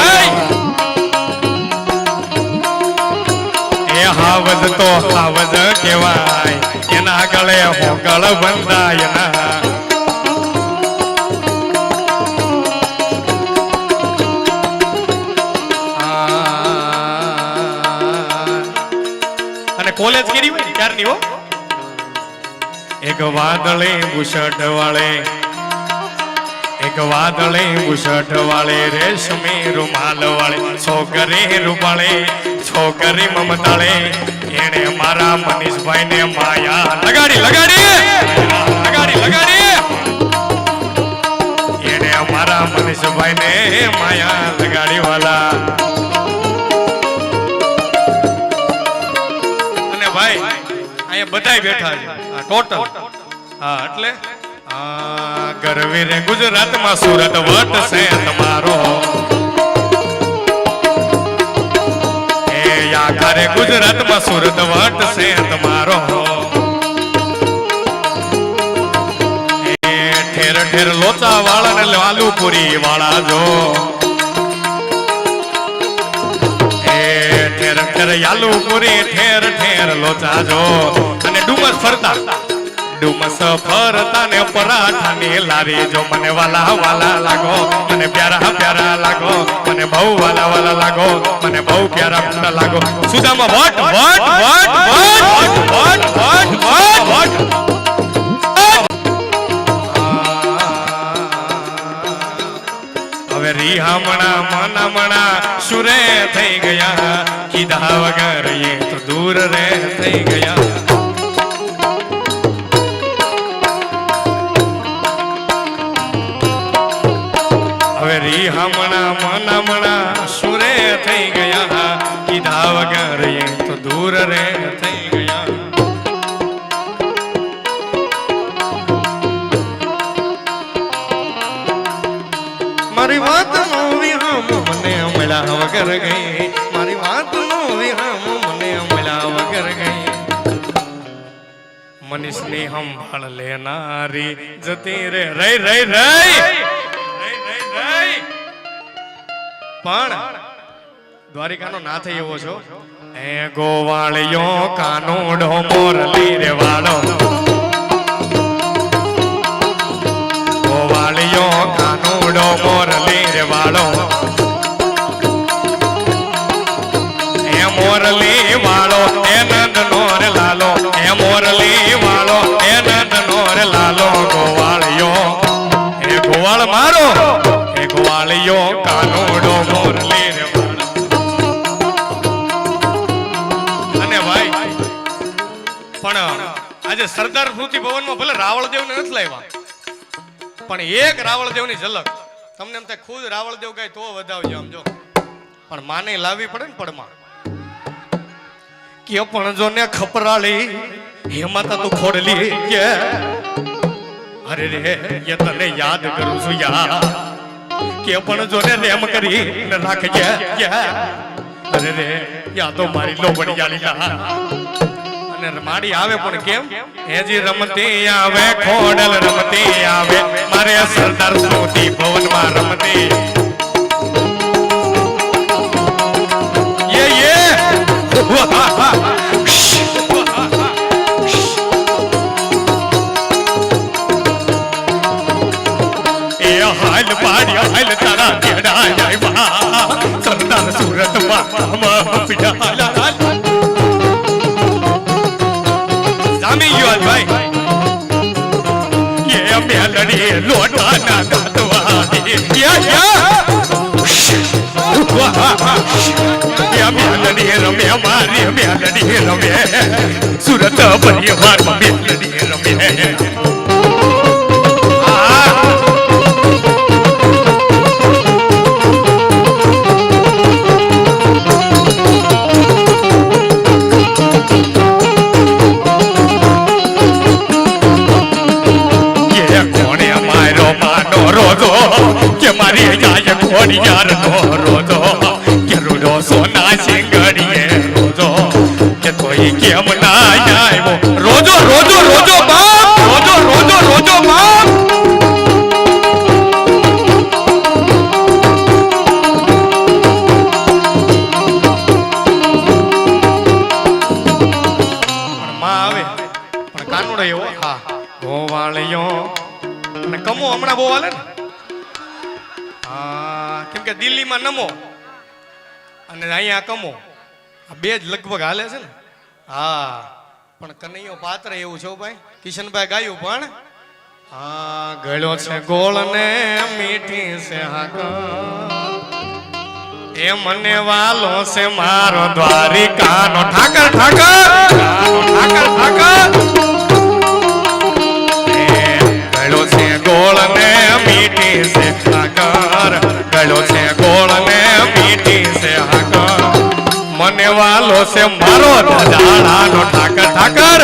એ હાવજ તો હાવજ કેવાય એના ગળે હોગળ બંધાય ના અને કોલેજ કરી હોય ત્યારની હો એક વાદળે બુશટ વાળે રેશમી રૂમાલ વાળે છોકરી રૂપાળે છોકરી મમતાળે એને મારા મનીષભાઈ ને માયા લગાડી એને મારા મનીષભાઈ ને માયા લગાડી વાલા અને ભાઈ અહીંયા બધાય બેઠા છે ટોટલ હા એટલે ગરવી રે ગુજરાતમાં સુરત વટ છે તમારો એ આખા રે ગુજરાતમાં સુરત વટ છે તમારો એ ઠેર ઠેર લોચા વાળા ને આલુ પૂરી વાળા જો એ ઠેર ઠેર આલુ પૂરી ઠેર ઠેર લોચા જો અને ડુમસ ફરતા ને પરાઠાની લારી જો મને વાલા લાગો મને પ્યારા લાગો મને બહુ વાલા લાગો મને બહુ પ્યારા લાગો સુદામાં વટ હવે રીહામણા મના સુરે થઈ ગયા કીધા વગર એ તો દૂર રે થઈ ગયા હમણાં સુરે થઈ ગયા કીધા વગર એ તો દૂર રે થઈ ગયા મારી વાત નો વિહમ મને મળ્યા મળ્યા વગર ગઈ, મારી વાતનો વિરામ મને મળ્યા વગર ગઈ. મનીષની સંભાળ લેનારી જતી રે રહી રહી રહી રહી. પણ દ્વારિકાનો ના થઈ એવો છો એ ગોવાળિયો કાનુડો મોરલી રે વાળો, ગોવાળિયો કાનુડો મોરલી રે વાળો, એ મોરલી વાળો એ નંદ નો રે લાલો, એ મોરલી વાળો એ નંદ નો રે લાલો. ગોવાળિયો એ ગોવાળ મારો, એ ગોવાળિયો કાનુડો મોરલી રે વાળો. અને ભાઈ પણ આજે સરદાર સ્મૃતિ ભવનમાં ભલે રાવળદેવ ને નથી લાવ્યા, પણ એક રાવળદેવ ની ઝલક તમને એમ થાય ખુદ રાવળદેવ ગાય તો વધાવજો આમ જો, પણ માને લાવવી પડે ને પડમાં કે પણ જો ને ખપરાળી હે માતા તું ખોડલી કે અરે રે એ તને યાદ કરું છું યાર, કે પણ જો ને રેમ કરી ને રાખજે અરે રે યા તો મારી લોબડિયાળી અને માડી આવે પણ કેમ હેજી રમતી આવે ખોડલ રમતી આવે મારે સરદાર સ્મૃતિ ભવન માં રમતી. એ હાલ પાડ્યા હાલ તારા કેડા આવ્યા સરદાર સુરત માં પીડા જામી ગયો ભાઈ. એ મેલડી લોટા ના દાતવા મેલડી રમે મારી મેલડી રમે સુરત પરિવાર મેલડી રમે. રોજો કે મારી જાય ઘોડિયાર નો રોજો કે રૂડો સોના સિંગડીએ રોજો કે કોઈ કેમ ના આવ્યો રોજો રોજો રોજો બાપ રોજો રોજો રોજો બાપ. પણ માં આવે પણ કાનુડો એવો હા ગોવાળિયો અને કમો હમણાં બહુ હાલે ને હા, કેમ કે દિલ્હીમાં નમો અને અહીંયા કમો આ બે જ લગભગ હાલે છે ને. હા પણ કનૈયો પાત્ર એવું છે ભાઈ, કિશનભાઈ ગાયું પણ હા ગળ્યો છે ગોળ ને મીઠી છે હાકર એ મને વાલો છે મારો દ્વારિકાનો ઠાકર ઠાકર ઠાકર ઠાકર. ગોળ ને મીઠી છે હાકર ગળ્યો છે ગોળ ને મીઠી છે હાકર મને વાલો છે મારો દાડાનો ઠાકર ઠાકર.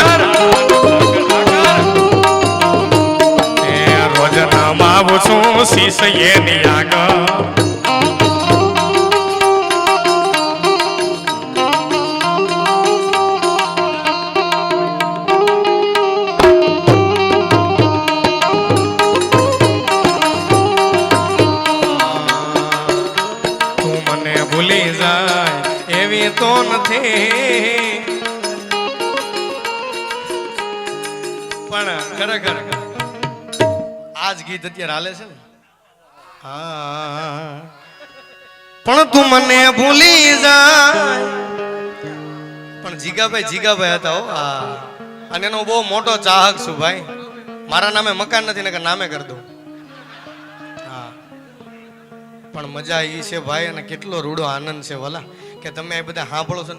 એ રોજ નમાવું છું શીશ એની આગળ તો નથી પણ ખરેખર આજ ગીત અત્યારે હાલે છે ને હા પણ તું મને ભૂલી જાય. પણ જીગાભાઈ હતા હો હા, અને એનો બહુ મોટો ચાહક છું ભાઈ. મારા નામે મકાન નથી ને નામે કરી દઉં હા, પણ મજા એ છે ભાઈ અને કેટલો રૂડો આનંદ છે ભલા કે તમે આ બધા સાંભળો છો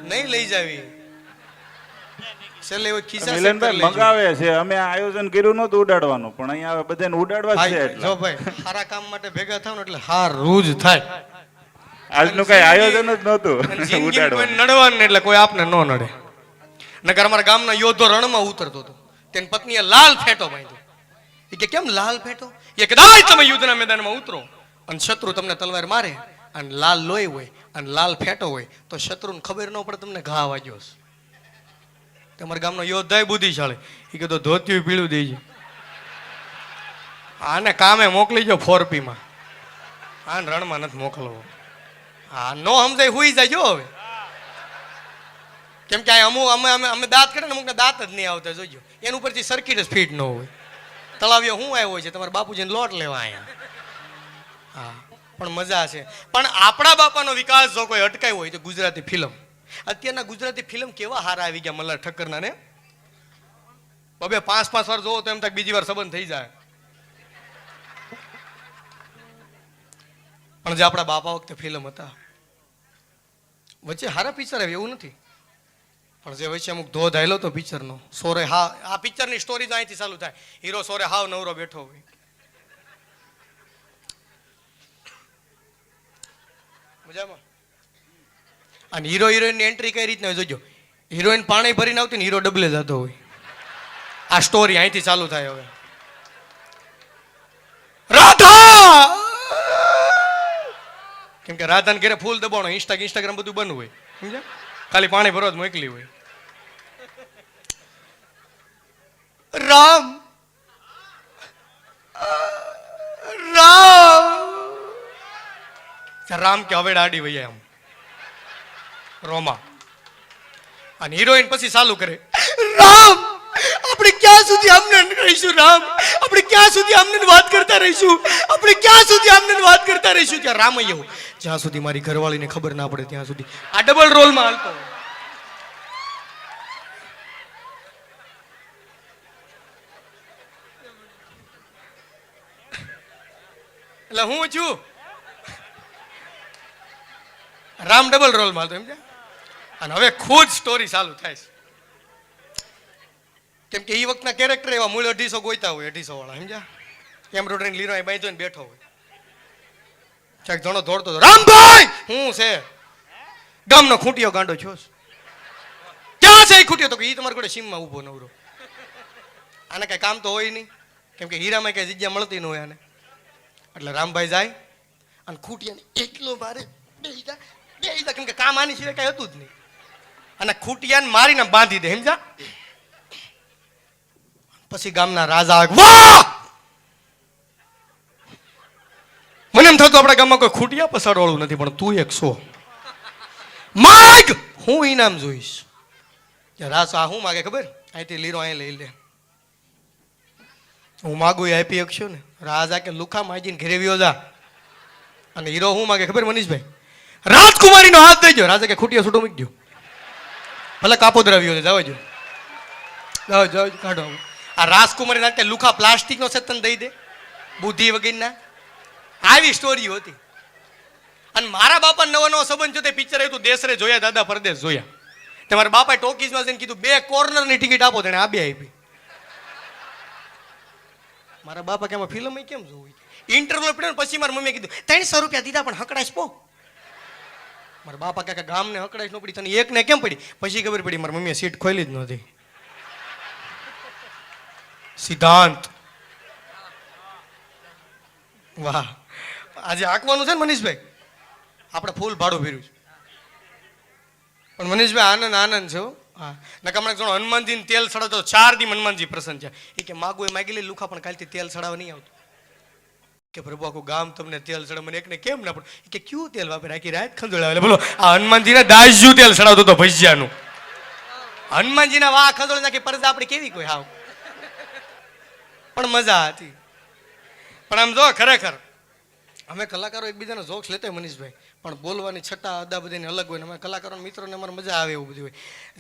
નહીં લઈ જાવી છેલ્લે ખિસ્સા મિલનભાઈ મંગાવે છે અમે આયોજન કર્યું નતું ઉડાડવાનું પણ અહીંયા બધાને ઉડાડવા છે એટલે જો ભાઈ સારા કામ માટે ભેગા થાવ ને એટલે હારું જ થાય. આજનું કઈ આયોજન જ નહોતું ઉડાડવાનું નડવાનું એટલે કોઈ આપને ન નડે. નકર અમારા ગામના યોધો રણમાં ઉતરતો હતો તેની પત્નીએ લાલ ફેટો બાંધ્યો એ કે કેમ લાલ ફેટો? એ કદાચ તમે યુદ્ધના મેદાનમાં ઉતરો અને શત્રુ તમને તલવાર મારે અને લાલ લોહી હોય અને લાલ ફેટો હોય તો શત્રુને ખબર ન પડે તમને ઘા વાગ્યો છે. તમારા ગામનો યોદ્ધા બુદ્ધિશાળી, એ કીધું ધોતિયું પીળું દેજે, આને કામે મોકલી જો 4P માં, આને રણમાં નથી મોકલવો. હા નો સમજાય હુઈ જાય જો હવે, કેમ કે અમુક અમે દાંત કાઢે ને અમુકને દાંત જ નહીં આવતા જોજો, એના ઉપરથી સર્કિટ જ ફિટ ન હોય. તળાવ્યો હું આવ્યો છે તમારા બાપુજીને લોટ લેવા અહીંયા. હા પણ મજા છે. પણ આપણા બાપાનો વિકાસ જો કોઈ અટકાયો હોય તો ગુજરાતી ફિલ્મ. અત્યારના ગુજરાતી ફિલ્મ કેવા હારા આવી ગયા મલ્હાર ઠક્કરના ને, હવે 5-5 વાર જોવો તો એમ થાય બીજી વાર સંબંધ થઈ જાય. પણ જે આપણા બાપા વખતે ફિલ્મ હતા, વચ્ચે હારા પિક્ચર આવે એવું નથી, પણ જે વચ્ચે અમુક ધોધ આવેલો તો પિક્ચરનો સોરે હા, આ પિક્ચરની સ્ટોરી તો અહીંથી ચાલુ થાય. હીરો સોરે હાવ નવરો બેઠો હોય, મજામાં, અને હીરો હિરોઈનની એન્ટ્રી કઈ રીતના હોય જોજો. હિરોઈન પાણી ભરીને આવતી ને હીરો ડબલે જતો હોય. આ સ્ટોરી અહીંથી ચાલુ થાય. હવે રાધા, કેમ કે રાધાને ઘરે ફૂલ દબાણો, ઇન્સ્ટાગ્રામ બધું બંધ હોય, સમજ્યા? ખાલી પાણી ભરવા જ મોકલી હોય. રામ રામ રામ કે હવે આડી વૈયા આમ રોમા, અને હિરોઈન પછી ચાલુ કરે રામ આપણે ક્યાં સુધી આમને રહીશું, રામ આપણે ક્યાં સુધી આમને વાત કરતા રહીશું, આપણે ક્યાં સુધી આમને વાત કરતા રહીશું. ત્યાં રામ એવું, જ્યાં સુધી મારી ઘરવાળીને ખબર ના પડે ત્યાં સુધી. આ ડબલ રોલમાં હાલતો. એટલે હું છું રામ ડબલ રોલમાં હાલતો એમ છે. અને હવે ખુદ સ્ટોરી ચાલુ થાય છે, કેમ કે એ વખતના કેરેક્ટર એવા મૂળ 250 ગોઈતા હોય, 250 વાળા સમજ્યા. એમ્બ્રોઇડરી લીરો બાંધો ને બેઠો હોય, ચાક જણો દોડતો હતો, રામભાઈ હું છે ગામનો ખૂંટિયો ગાંડો છો, ક્યાં છે એ ખૂંટિયો? તો એ તમારે કોઈ સીમમાં ઊભો નવરો. આને કઈ કામ તો હોય નહીં, કેમ કે હીરામાં કઈ જગ્યા મળતી ન હોય આને. એટલે રામભાઈ જાય અને ખૂંટિયાને એટલો મારે કેમ કે કામ આની સિવાય કઈ હતું જ નહીં, અને ખૂંટિયાને મારીને બાંધી દે સમજા. પછી ગામના રાજા, વાહ મને એમ થતું આપણા ગામમાં કોઈ ખૂટિયા પસાડવાળું નથી, પણ તું એક છો, માગ હું ઇનામ જોઈશ. રાજા હું માગે ખબર? અહીંથી લીરો અહીં લઈ લે, હું માગું એ આપી શકશો ને. રાજા કે લુખા માજીને ઘરે વ્યો જા. અને હીરો હું માગે ખબર મનીષભાઈ? રાજકુમારીનો હાથ દેજો. રાજા કે ખૂટિયા છૂટો મૂકી દો, ભલે કાપોદરા વ્યો જાવ જો, જાવ કાઢો. આ રાજકુમારી ના લુખા પ્લાસ્ટિકનો છે તને દઈ દે, બુદ્ધિ વગરના. આવી સ્ટોરી હતી. અને મારા બાપા નવો નવો સંબંધ જો તે પિક્ચર આવ્યું દેશ રે જોયા, દાદા પરદેશ જોયા. તમારા બાપાએ ટોકીઝમાં જઈને કીધું 2 કોર્નરની ટિકિટ આપો, તેને આ 2 આપી. મારા બાપા કે ફિલ્મ કેમ જોવું? ઇન્ટરવ્યુ પડ્યો પછી મારી મમ્મીએ કીધું 300 રૂપિયા દીધા પણ હકડાશ પો. મારા બાપા કે ગામને હકડાશ ન પડી, તને એકને કેમ પડી? પછી ખબર પડી મારી મમ્મીએ સીટ ખોલી જ નહોતી. સિદ્ધાંત વાહ. આજે આંકવાનું છે ને મનીષભાઈ, આપણે ફૂલ ભાડું ભર્યું છે, પણ મનીષભાઈ આનંદ છે. હા નકામણા જણો હનુમાનજીને તેલ ચડાવતો 4 દી હનુમાનજી પ્રસન્ન છે. એ કે માગું એ માગી લે લુખા, પણ કાલથી તેલ ચડાવવા નહીં આવતું. કે પ્રભુ આખું ગામ તમને તેલ ચડાવે, મને એકને કેમ ના પડે? એ કે ક્યું તેલ વાપરે? આખી રાત ખંજોળાવે. બોલો આ હનુમાનજીના દાસજુ તેલ ચડાવતો હતો ભજીયાનું. હનુમાનજીના વાહ ખંજોળ નાખી પરદા આપણે કેવી કોઈ હાવ, પણ મજા હતી. પણ આમ જો ખરેખર અમે કલાકારો એકબીજાના જોક્સ લેતા હોય મનીષભાઈ, પણ બોલવાની છટા અદા બધાની અલગ હોય ને અમે કલાકારો મિત્રોને અમારે મજા આવે એવું બધું હોય.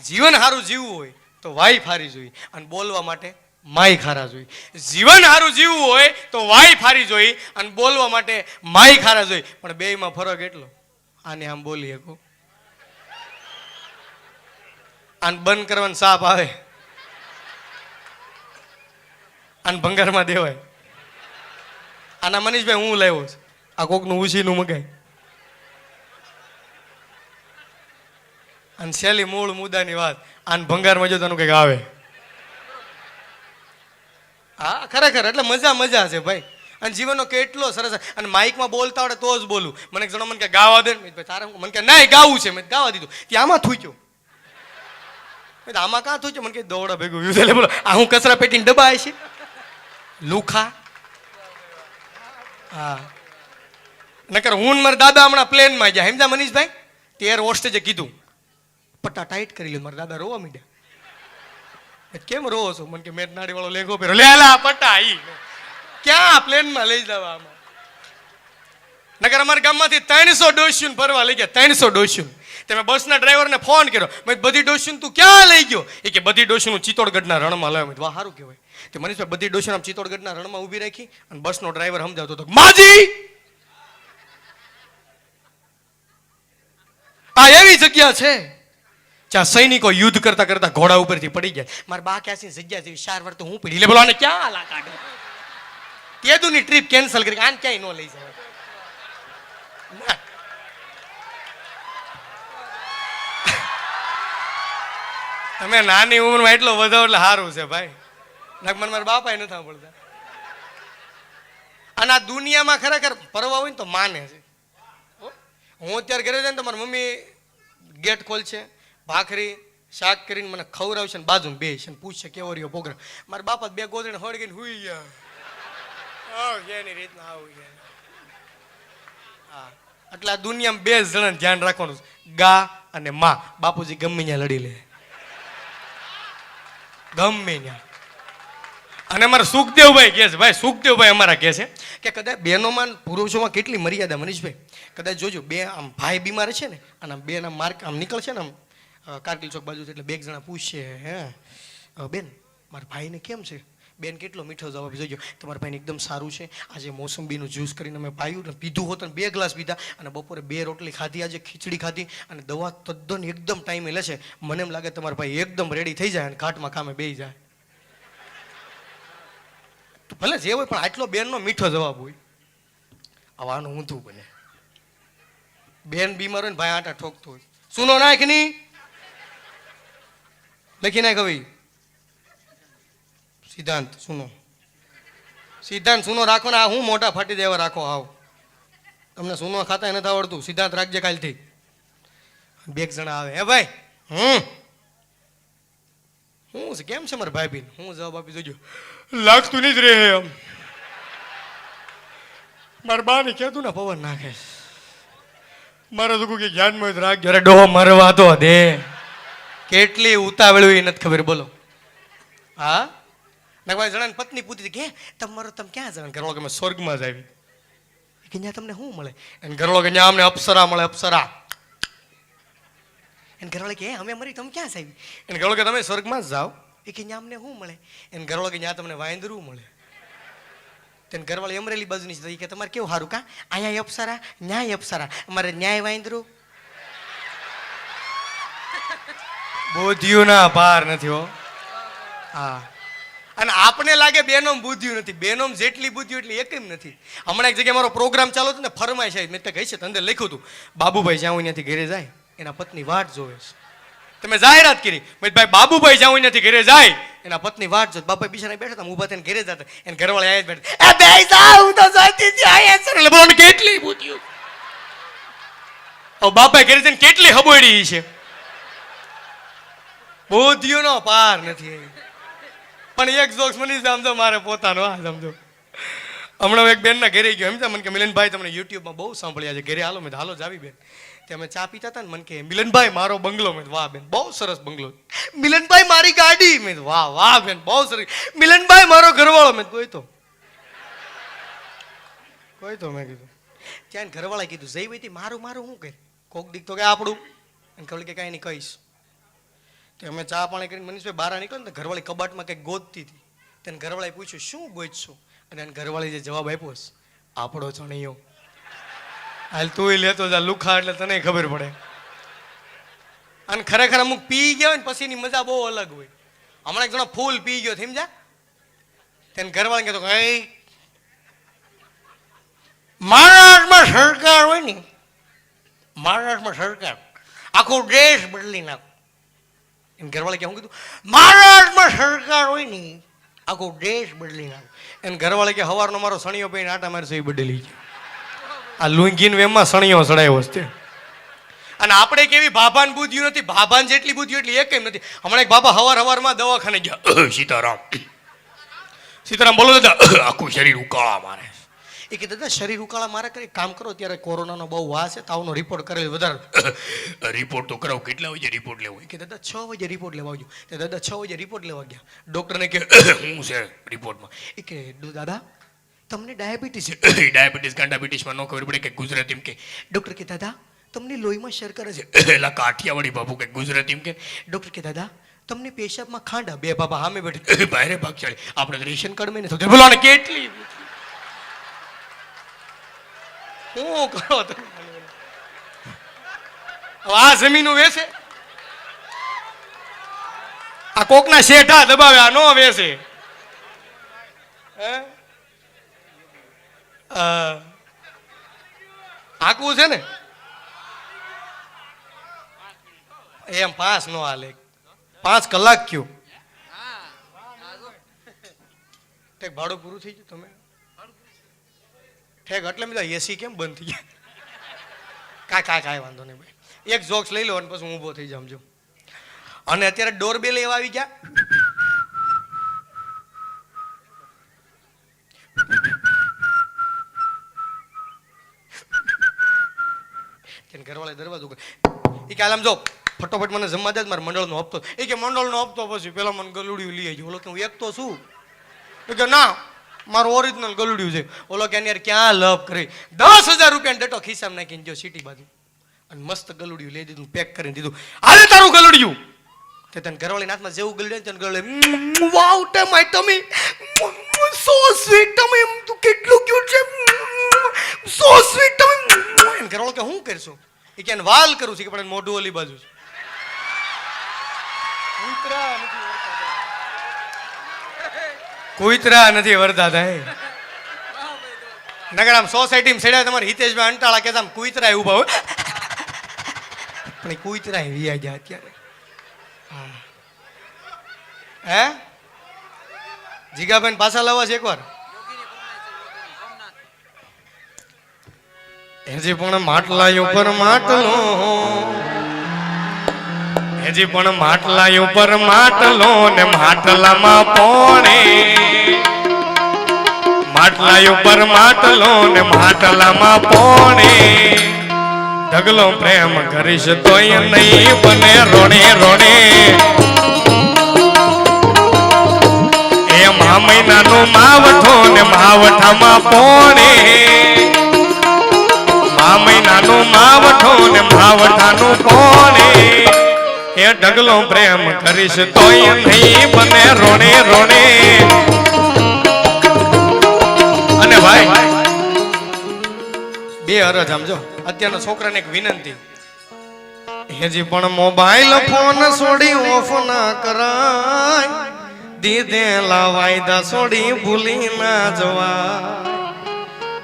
જીવન સારું જીવવું હોય તો વાઈફ હારી જોઈએ, અને બોલવા માટે માઈક હારા જોઈએ. જીવન સારું જીવવું હોય તો વાઈફ હારી જોઈએ, અને બોલવા માટે માઈક હારા જોઈએ. પણ બેયમાં ફરક એટલો, આને આમ બોલી શકો, આને બંધ કરવાનું સાપ આવે, આને ભંગારમાં દેવાય. આના મનીષભાઈ હું લાવ્યો છું, આ કોકનું ઉછીનું મગાય. અને છેલ્લી મૂળ મુદ્દાની વાત, આને ભંગારમાં જો તને કંઈક આવે હા ખરેખર એટલે મજા છે ભાઈ. અને જીવનનો કેટલો સરસ. અને માઇકમાં બોલતા આવડે તો જ બોલું. મને એક જણો મને કે ગાવા દે ને, તારે મને કે નહીં ગાવું છે, મેં ગાવા દીધું. ત્યાં આમાં થૂક્યો. આમાં કાં થૂક્યો? મને કે દોડા ભેગું એટલે બોલો આ હું કચરા પેટીને ડબ્બા છે લુખા. હા નકર હું મારા દાદા હમણાં પ્લેનમાં ગયા સમજા મનીષભાઈ. તેર હોસ્ટેજે કીધું પટ્ટા ટાઈટ કરી લે. મારા દાદા રોવા માંડ્યા. કેમ રોવો છો? મને કે મેટનાડી વાળો લેંગો પહેરો. લે લા પટ્ટા ઈ ક્યાં પ્લેનમાં લઈ જવા આમાં. નકર અમારા ગામમાંથી 300 ડોસ્યુન ફરવા લઈ ગયા. 300 ડોસ્યુન. તમે બસના ડ્રાઈવરને ફોન કર્યો, મેં બધી ડોસ્યુન તું ક્યાં લઈ ગયો? એ કે બધી ડોસ્યુન ચિત્તોડગઢના રણમાં લાવ્યો. વાહ સારું કહેવાય. તે મનીષભાઈ બધી ડોસ્યુન આમ ચિત્તોડગઢના રણમાં ઊભી રાખી અને બસનો ડ્રાઈવર સમજાવતો હતો માજી આ એવી જગ્યા છે જ્યાં સૈનિકો યુદ્ધ કરતા કરતા ઘોડા ઉપરથી પડી ગયા. મારા બા ક્યાંથી જગ્યા જેવી 4 વાર તો હું પડી લે બોલો આને ક્યાં આલા કાઢે. તેદુની ટ્રીપ કેન્સલ કરી આને ક્યાંય ન લઈ જાય. તમે નાની ઉંમરમાં એટલો વધો એટલે સારું છે ભાઈ. મને મારા બાપા નથી સાંભળતા. અને આ દુનિયામાં ખરેખર પરવા હોય ને તો માને છે. હું અત્યારે ઘરે જાય ને તો મારી મમ્મી ગેટ ખોલશે, ભાખરી શાક કરીને મને ખવડાવશે ને બાજુ બે છે ને પૂછશે કેવો રહ્યો પ્રોગ્રામ. મારા બાપા 2 ગોદડીને હળગીને હુઈ ગયા. એની રીતના આવું છે. હા એટલે આ દુનિયામાં 2 જણાને ધ્યાન રાખવાનું છે, ગા અને માં. બાપુજી ગમે ત્યાં લડી લે, ગમે ત્યાં. અને અમારા સુખદેવભાઈ કહે છે, ભાઈ સુખદેવભાઈ અમારા કહે છે કે કદાચ બહેનોમાં પુરુષોમાં કેટલી મર્યાદા મનીષભાઈ. કદાચ જોજો બે આમ ભાઈ બીમાર છે ને અને આમ બેના માર્ક આમ નીકળશે ને આમ કારગિલ ચોક બાજુ એટલે 2 જણા પૂછશે હે બેન મારા ભાઈને કેમ છે? બેન કેટલો મીઠો જવાબ જોજો તમારા ભાઈને એકદમ સારું છે. આજે મોસંબીનું જ્યુસ કરીને અમે પાયું ને પીધું હોત ને 2 ગ્લાસ પીધા અને બપોરે 2 રોટલી ખાધી, આજે ખીચડી ખાધી અને દવા તદ્દન એકદમ ટાઈમે લે છે. મને એમ લાગે તમારા ભાઈ એકદમ રેડી થઈ જાય અને ઘાટમાં કામે બેસી જાય. ભલે જે હોય પણ આટલો બેનનો મીઠો જવાબ હોય. આવાનું ઊંધું બને. બેન બીમાર હોય ને ભાઈ આટા ઠોકતો હોય. સુનો નાખ ની લખી નાખ હવે. સિદ્ધાંત સુનો, સિદ્ધાંત સુનો રાખો ને. આ હું મોટા ફાટી દેવા રાખો. આવ તમને સુનો ખાતા નથી આવડતું. સિદ્ધાંત રાખજે કાલથી. 2 જણા આવે હે ભાઈ હું છે કેમ છે મારા ભાઈ બેન? હું જવાબ આપી જોજો લાગતું નહીં જ રહે એમ. મારા બા ને કહેતું ને પવન નાખે. મારા તો કે જ્ઞાનમાં રાખજો. અરે ડોહો મરવા તો દે. કેટલી ઉતાવળ હોય નથી ખબર બોલો. હા ના ભાઈ જણાને પત્ની પૂછી કે તમારો તમે ક્યાં જણા? ઘરવાળો કે મેં સ્વર્ગમાં જ આવી. કે ત્યાં તમને શું મળે? એને ઘરવાળો કે ત્યાં અમને અપ્સરા મળે. અપ્સરા. એને ઘરવાળો કે અમે મરી તમે ક્યાં આવી? એને ઘરવાળો કે તમે સ્વર્ગમાં જ જાઓ. એ કે ત્યાં અમને શું મળે? એને ઘરવાળો કે ત્યાં તમને વાંદરું મળે. તેને ઘરવાળી અમરેલી બાજુની છે કે તમારે કેવું સારું કા અહીંયા અપ્સરા ન્યાય અપ્સરા અમારે ન્યાય વાંદરું. બુદ્ધિઓના પાર નથી હો. હા અને આપણે લાગે બેનોમ બુદ્ધિયું નથી. બેનોમ જેટલી બુદ્ધિ એટલી એકમ નથી. હમણાં એક જગ્યાએ મારો પ્રોગ્રામ ચાલુ હતો ને ફરમાય છે મેં ગઈ છે અંદર લખ્યું હતું બાબુભાઈ જ્યાં હોય ત્યાંથી ઘરે જાય એના પત્ની વાટ જોવે છે. તમે જાહેરાત કરી ભાઈ બાબુભાઈ જ્યાં હોય ત્યાંથી ઘરે જાય એના પત્ની વાટ જોત. બાપા બિચારા બેઠા હતા ઊભા થઈને ઘરે જતા એને ઘરવાળા આયા જ બેઠા એ બે જાવ હું તો જોતી જ આયા છે એટલે બોલો કેટલી બુદ્ધિયું. ઓ બાપા ઘરે જઈને કેટલી હબોડી છે. બુદ્ધિઓનો પાર નથી. પણ એક જોક્સ મને સમજો મારે પોતાનો આ સમજો. હમણાં એક બેનના ઘરે ગયો એમ મને કે મિલનભાઈ તમને યુટ્યુબમાં બહુ સાંભળ્યા છે ઘરે હાલો. મેં હાલો જ આવી બેન. તે અમે ચા પીતા હતા ને મને કે મિલનભાઈ મારો બંગલો. મેં વાહ બેન બહુ સરસ બંગલો. મિલનભાઈ મારી ગાડી. મેં વાહ વાહ બેન બહુ સરસ. મિલનભાઈ મારો ઘરવાળો. મેં કોઈ તો મેં કીધું ત્યાં ઘરવાળાએ કીધું જઈ ભાઈ મારું મારું શું કરે કોક દીક તો કે આપણું. અને કહ્યું કે કાંઈ નહીં કહીશ. તો અમે ચા પાણી કરીને મનીષભાઈ બહાર નીકળ્યો ને ઘરવાળી કબાટમાં કંઈક ગોતતી હતી. તેને ઘરવાળાએ પૂછ્યું શું ગોતશું? અને એને ઘરવાળી જે જવાબ આપ્યો આપણો ચણિયો. હાલ તું લેતો જા લુખા એટલે તને ખબર પડે. અને ખરેખર અમુક પી ગયા હોય ને પછીની મજા બહુ અલગ હોય. હમણાં એક જણો ફૂલ પી ગયો સમજા. તેને ઘરવાળા કહેતો કઈ મહારાષ્ટ્રમાં સરકાર હોય ને મહારાષ્ટ્રમાં સરકાર આખો દેશ બદલી નાખો. એને ઘરવાળા કે હું કીધું મહારાષ્ટ્રમાં સરકાર હોય ને આખો ડ્રેસ બદલી નાખો. એને ઘરવાળા કે હવારનો મારો સણિયો પહેરીને આટા મારશે એ બદલી ગયો. આ લુંગીન વેમમાં સણિયો સડાયો છે. અને આપણે કેવી ભાભાન બુદ્ધિયું નથી, ભાભાન જેટલી બુદ્ધિ એટલી એક નથી. હમણાં એક બાબા હવારમાં દવાખાને ગયા. સીતારામ બોલો દાદા, આખું શરીર ઉકાળા મારે. એ કે દાદા શરીર ઉકાળા મારે કરી કામ કરો, ત્યારે કોરોનાનો બહુ વાસ છે, તાવનો રિપોર્ટ કરેલો વધારે. રિપોર્ટ તો કરાવો, કેટલા વાગે રિપોર્ટ લેવો? કે દાદા 6 વાગે રિપોર્ટ લેવા આવજો. તે દાદા 6 વાગે રિપોર્ટ લેવા ગયા. ડોક્ટરને કે હું છે રિપોર્ટમાં? એ કે દાદા તમને ડાયાબિટીસ છે. ડાયાબિટીસ ડાયાબિટીસમાં ન ખબર પડે કે ગુજરાતી કે. ડોક્ટર કે દાદા તમને લોહીમાં શર્કરા છે. એલા કાઠિયાવાડી બાપુ કે ગુજરાતી કે. ડોક્ટર કે દાદા તમને પેશાબમાં ખાંડા. બે બાબા સામે બેઠે ભારે ભાગશાળી. આપણે રેશન કાર્ડ માં નથી બોલો ને કેટલી શું કરો તમે? આ જમીનો વેસે, આ કોકના શેઠા દબાવે, આ નો વેસે. આકવું છે ને એમ 5 નો હાલે. 5 કલાક કયો ઠેક ભાડું પૂરું થઈ ગયું. તમે ઠેક એટલે બધા એસી કેમ બંધ થઈ ગયા? કાંઈ વાંધો નહીં ભાઈ, એક જોક્સ લઈ લો અને પછી હું ઊભો થઈ જાઉં. જો અને અત્યારે ડોરબેલ એવા આવી ગયા. ઘરવાળા દરવાજો એ કાલ આમ જો ફટોફટ મને જમવા દે, મારા મંડળનો હપ્તો. એ કે મંડળનો હપ્તો પછી પેલા મને ગલુડિયું લઈ આવજો. ઓલો કે હું એક તો છું. કે ના મારું ઓરિજિનલ ગલુડિયું છે. ઓલો કે યાર ક્યાં લપ કરી 10,000 રૂપિયા ડટો ખિસ્સામાં નાખીને જો સીટી બાજુ અને મસ્ત ગલુડિયું લઈ દીધું, પેક કરીને દીધું. હાલે તારું ગલુડિયું. તે તને ઘરવાળી નાથમાં જેવું ગલુડિયું તને ગલુડિયું વાવ ટમાઈ તમે સો સ્વીટ તમે તું કેટલું ક્યુટ છે સો સ્વીટ તમે. એને ઘરવાળો કે હું કરશું? એ કે વાલ કરું છું કે પણ મોઢું ઓલી બાજુ છે. કુતરા નથી વરતા થાય. નગર આમ સોસાયટીમાં સેડ્યા તમારે હિતેશભાઈ અંટાળા કે આમ કુતરા ઉભા હોય પણ કુતરા વિયા ગયા અત્યારે. હે જીગાભાઈ પાછા લાવવા છે એકવાર. હજી પણ માટલા ઉપર માટલો, હજી પણ માટલા ઉપર માટલો ને માટલામાં પોણે. માટલા ઉપર માટલો ને માટલામાં પોણે. ઢગલો પ્રેમ કરીશ તોય નહીં બને રોણે રોણે. એ મહિનાનું માવઠો ને માવઠામાં પોણે. મહિનાનું માવઠો ને માવઠાનું પોણે. એ ઢગલો પ્રેમ કરીશ તોય નહીં બને રોણે રોણે. અને ભાઈ બે અરજ સમજો, અત્યારના છોકરાને એક વિનંતી. હજી પણ મોબાઈલ ફોન છોડી ઓફ ના કરાય. દીધેલા વાયદા છોડી ભૂલી ના જવાય.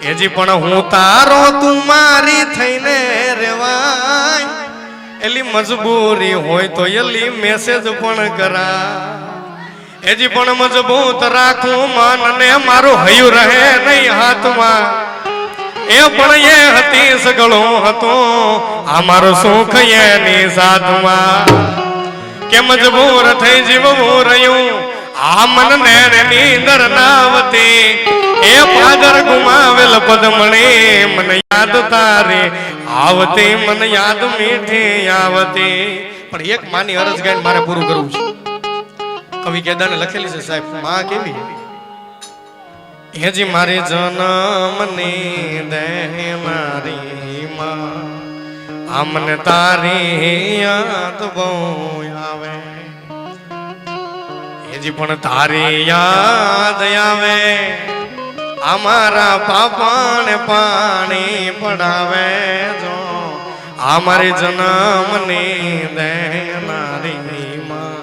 હજી પણ હું તારો તું મારી થઈને રેવાય. એલી મજબૂરી હોય તો એલી મેસેજ પણ કરા. હજી પણ મજબૂત રાખું મન ને મારું હયું રહે નહીં હાથમાં. એ પણ એ હતી સગળો હતો આ મારો સુખ એની સાથમાં. કે મજબૂર થઈ જીવવું રહ્યું આ મન ને નીંદર નાવતી. એ પાદર ગુમાવેલ પદમણી મને યાદ તારે આવતી, મને યાદ મીઠી આવતી. પણ એક માની અરજ ગાઈને મારે પૂરું કરવું છે. કવિ કેદારને લખેલી છે સાહેબ. માં કેવી હેજી મારી જન્મની દેનારી માં. આ મને તારી યાદ બહુ આવે. હજી પણ તારી યાદ આવે. અમારા પાપાને પાણી પડાવે જો. અમારી જન્મની દેનારી માં.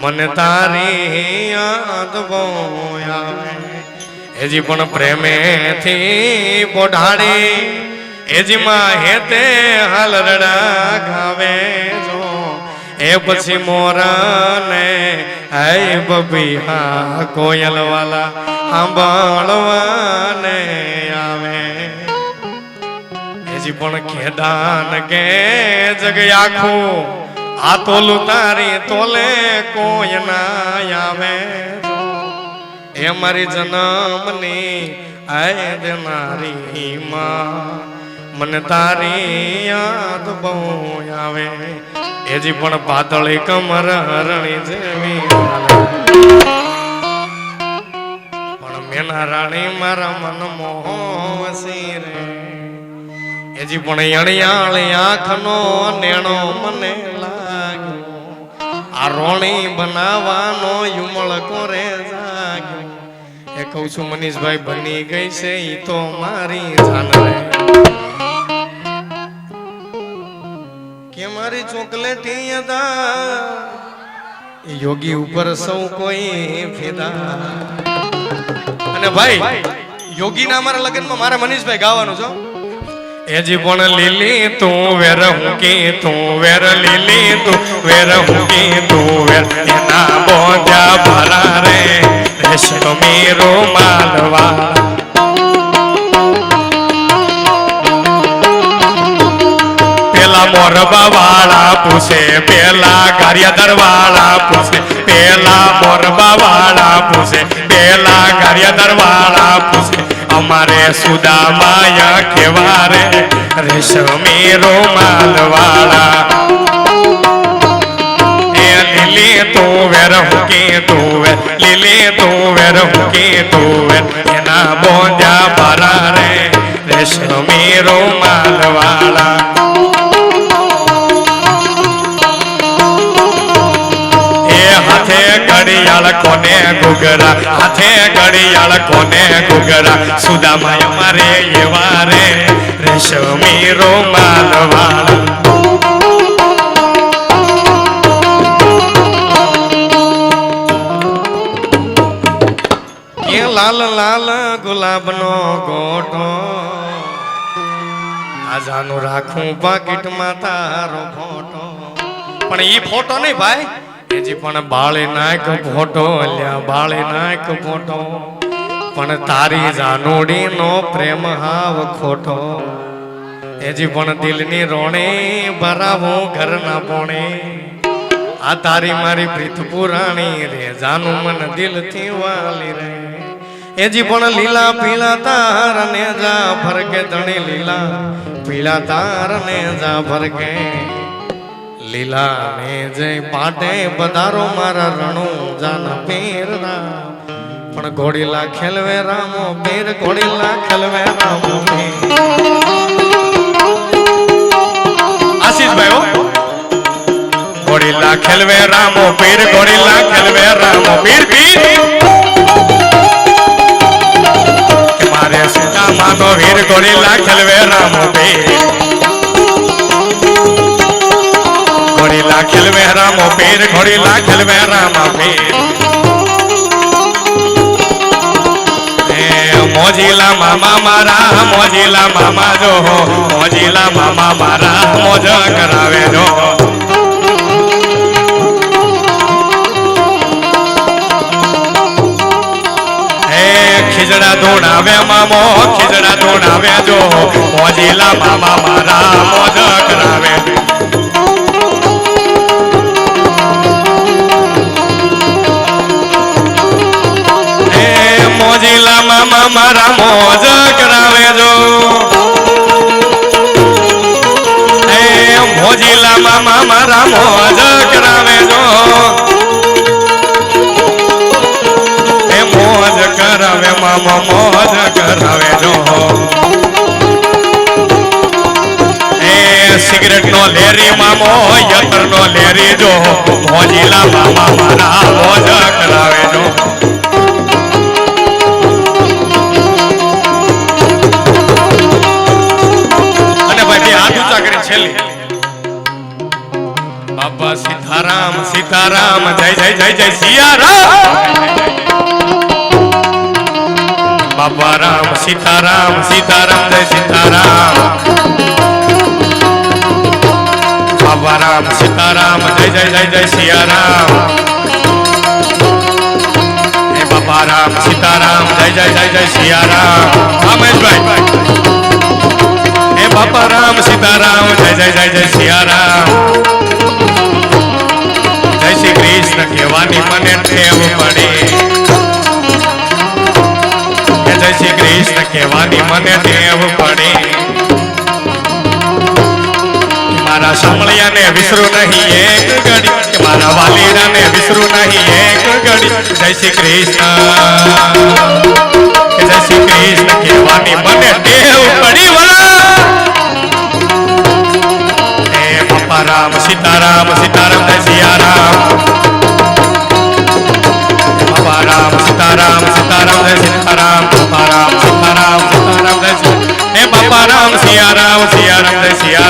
મને તારી યાદ બહુ આવે. હજી પણ પ્રેમેથી પોઢાડી એજી માં હેતે હાલ રડા ગાવે જો. એ પછી મોરને હે બબી હા કોયલ વાલા સાંભળવાને આવે હજી પણ ખેદાન કે જગ આખું આ તોલું તારી તોલે કોઈ ના આવે એ મારી જન્મની આય દેનારી માં મને તારી યાદ બહુ આવે એજી પણ પાતળી કમર હરણી જેવી પણ મેના રાણી મારા મન મોહસી રે એજી પણ અણિયાળી આંખનો નેણો મને લાગ્યો આ રોણી બનાવવાનો યુમળ કોરે જાગ્યો એ કહું છું મનીષભાઈ બની ગઈ છે ઈ તો મારી જાન રે કે મારી ચોકલેટી અદા યોગી ઉપર સૌ કોઈ ફેદા અને ભાઈ યોગીના અમારા લગ્નમાં મારા મનીષભાઈ ગાવાનું છો એજી પણ લીલી તું વેર હું કી તું વેર લીલી તું વેર હું કી તું વેર એના બોધ્યા ભરા રે રેશમી રૂમાલવા મોરબા વાળા પૂછે પેલા ગારિયાદર વાળા પૂછે પેલા મોરબા વાળા પૂછે પેલા ગારિયાદર વાળા પૂછે અમારે સુદામાયા કેવા રે રેશમી રૂમાલ વાળા એ લીલી તું વેર હુકી તું વેર લીલી તું વેર હુકી તું વેર એના બોંધ્યા ભરા રે રેશમી રૂમાલ વાળા ઘડિયાળ કોને ગુગરા હાથે ઘડિયાળ કોને ગુગરા સુદામાય અમારે એવા રે રેશમી રૂમાલ વાળા કે લાલ લાલ ગુલાબનો ગોટો આજાનું રાખું પાકીટમાં તારો ફોટો પણ ઈ ફોટો નહીં ભાઈ એજી પણ બાળે નાખ ફોટો અલ્યા બાળે નાખ ફોટો પણ તારી જાનોડી નો પ્રેમ હાવ ખોટો એજી પણ દિલની રોણે ભરાવો ઘર ના પોણે આ તારી મારી પ્રીત પુરાણી રે જાનું મન દિલથી વાલી રે એજી પણ લીલા પીળા તાર ને જા ફરકે ધણી લીલા પીળા તાર ને જા ફરકે લીલા ને જય પાટે પધારો મારા રણુ જાન પીરના પણ ઘોડીલા ખેલવે રામો પીર ઘોડીલા ખેલવે રામો આશીષભાઈ હો ઘોડીલા ખેલવે રામો પીર ઘોડીલા ખેલવે રામો પીર પીર મારે સીતા માનો વીર ઘોડીલા ખેલવે રામો પીર ઘોડીલા ખેલવે રામો પીર ઘોડીલા ખેલવે રામો પીર મોજીલા મામા મારા મોજીલા મામા જો મોજીલા મામા મારા મોજ કરાવે જો ખીજડા ધોણાવે મામો ખીજડા ધોણાવે જો મોજીલા મામા મારા મોજ કરાવે મોજીલા મામા મારા મોજ કરાવે જો મોજીલા મામા મારા મોજ કરાવે જો મોજ કરાવે મામા મોજ કરાવે જો સિગરેટ નો લેરી મામો યતર નો લેરી જો મોજીલા મામા મારા મોજ કરાવે જો બાબા સીતારામ સીતારામ જય જય જય જય સિયારામ બાબા રામ સીતારામ સીતારામ જય સીતારામ બાબા રામ સીતારામ જય જય જય જય સિયારામ હે બાબા રામ સીતારામ જય જય જય જય સિયારામ રમેશભાઈ હે બાબા રામ સીતારામ જય જય જય જય સિયારામ જય શ્રી કૃષ્ણ કહેવાની મને ટેવ પડી જય શ્રી કૃષ્ણ કહેવાની મને ટેવ પડી મારા સાંભળ્યાને વિસરું નહીં એક ઘડી કે મારા વાલીરાને વિસરું નહીં એક ઘડી જય શ્રી કૃષ્ણ કે જય શ્રી કૃષ્ણ કહેવાની મને ટેવ પડી વલા હે બાપા રામ સીતારામ સીતારામ જય સિયારામ બાપા રામ સીતારામ સીતારામ જય સીતારામ બાપા રામ સીતારામ સીતારામ જય હે બાપા રામ સિયારામ સિયારામ જય સિયા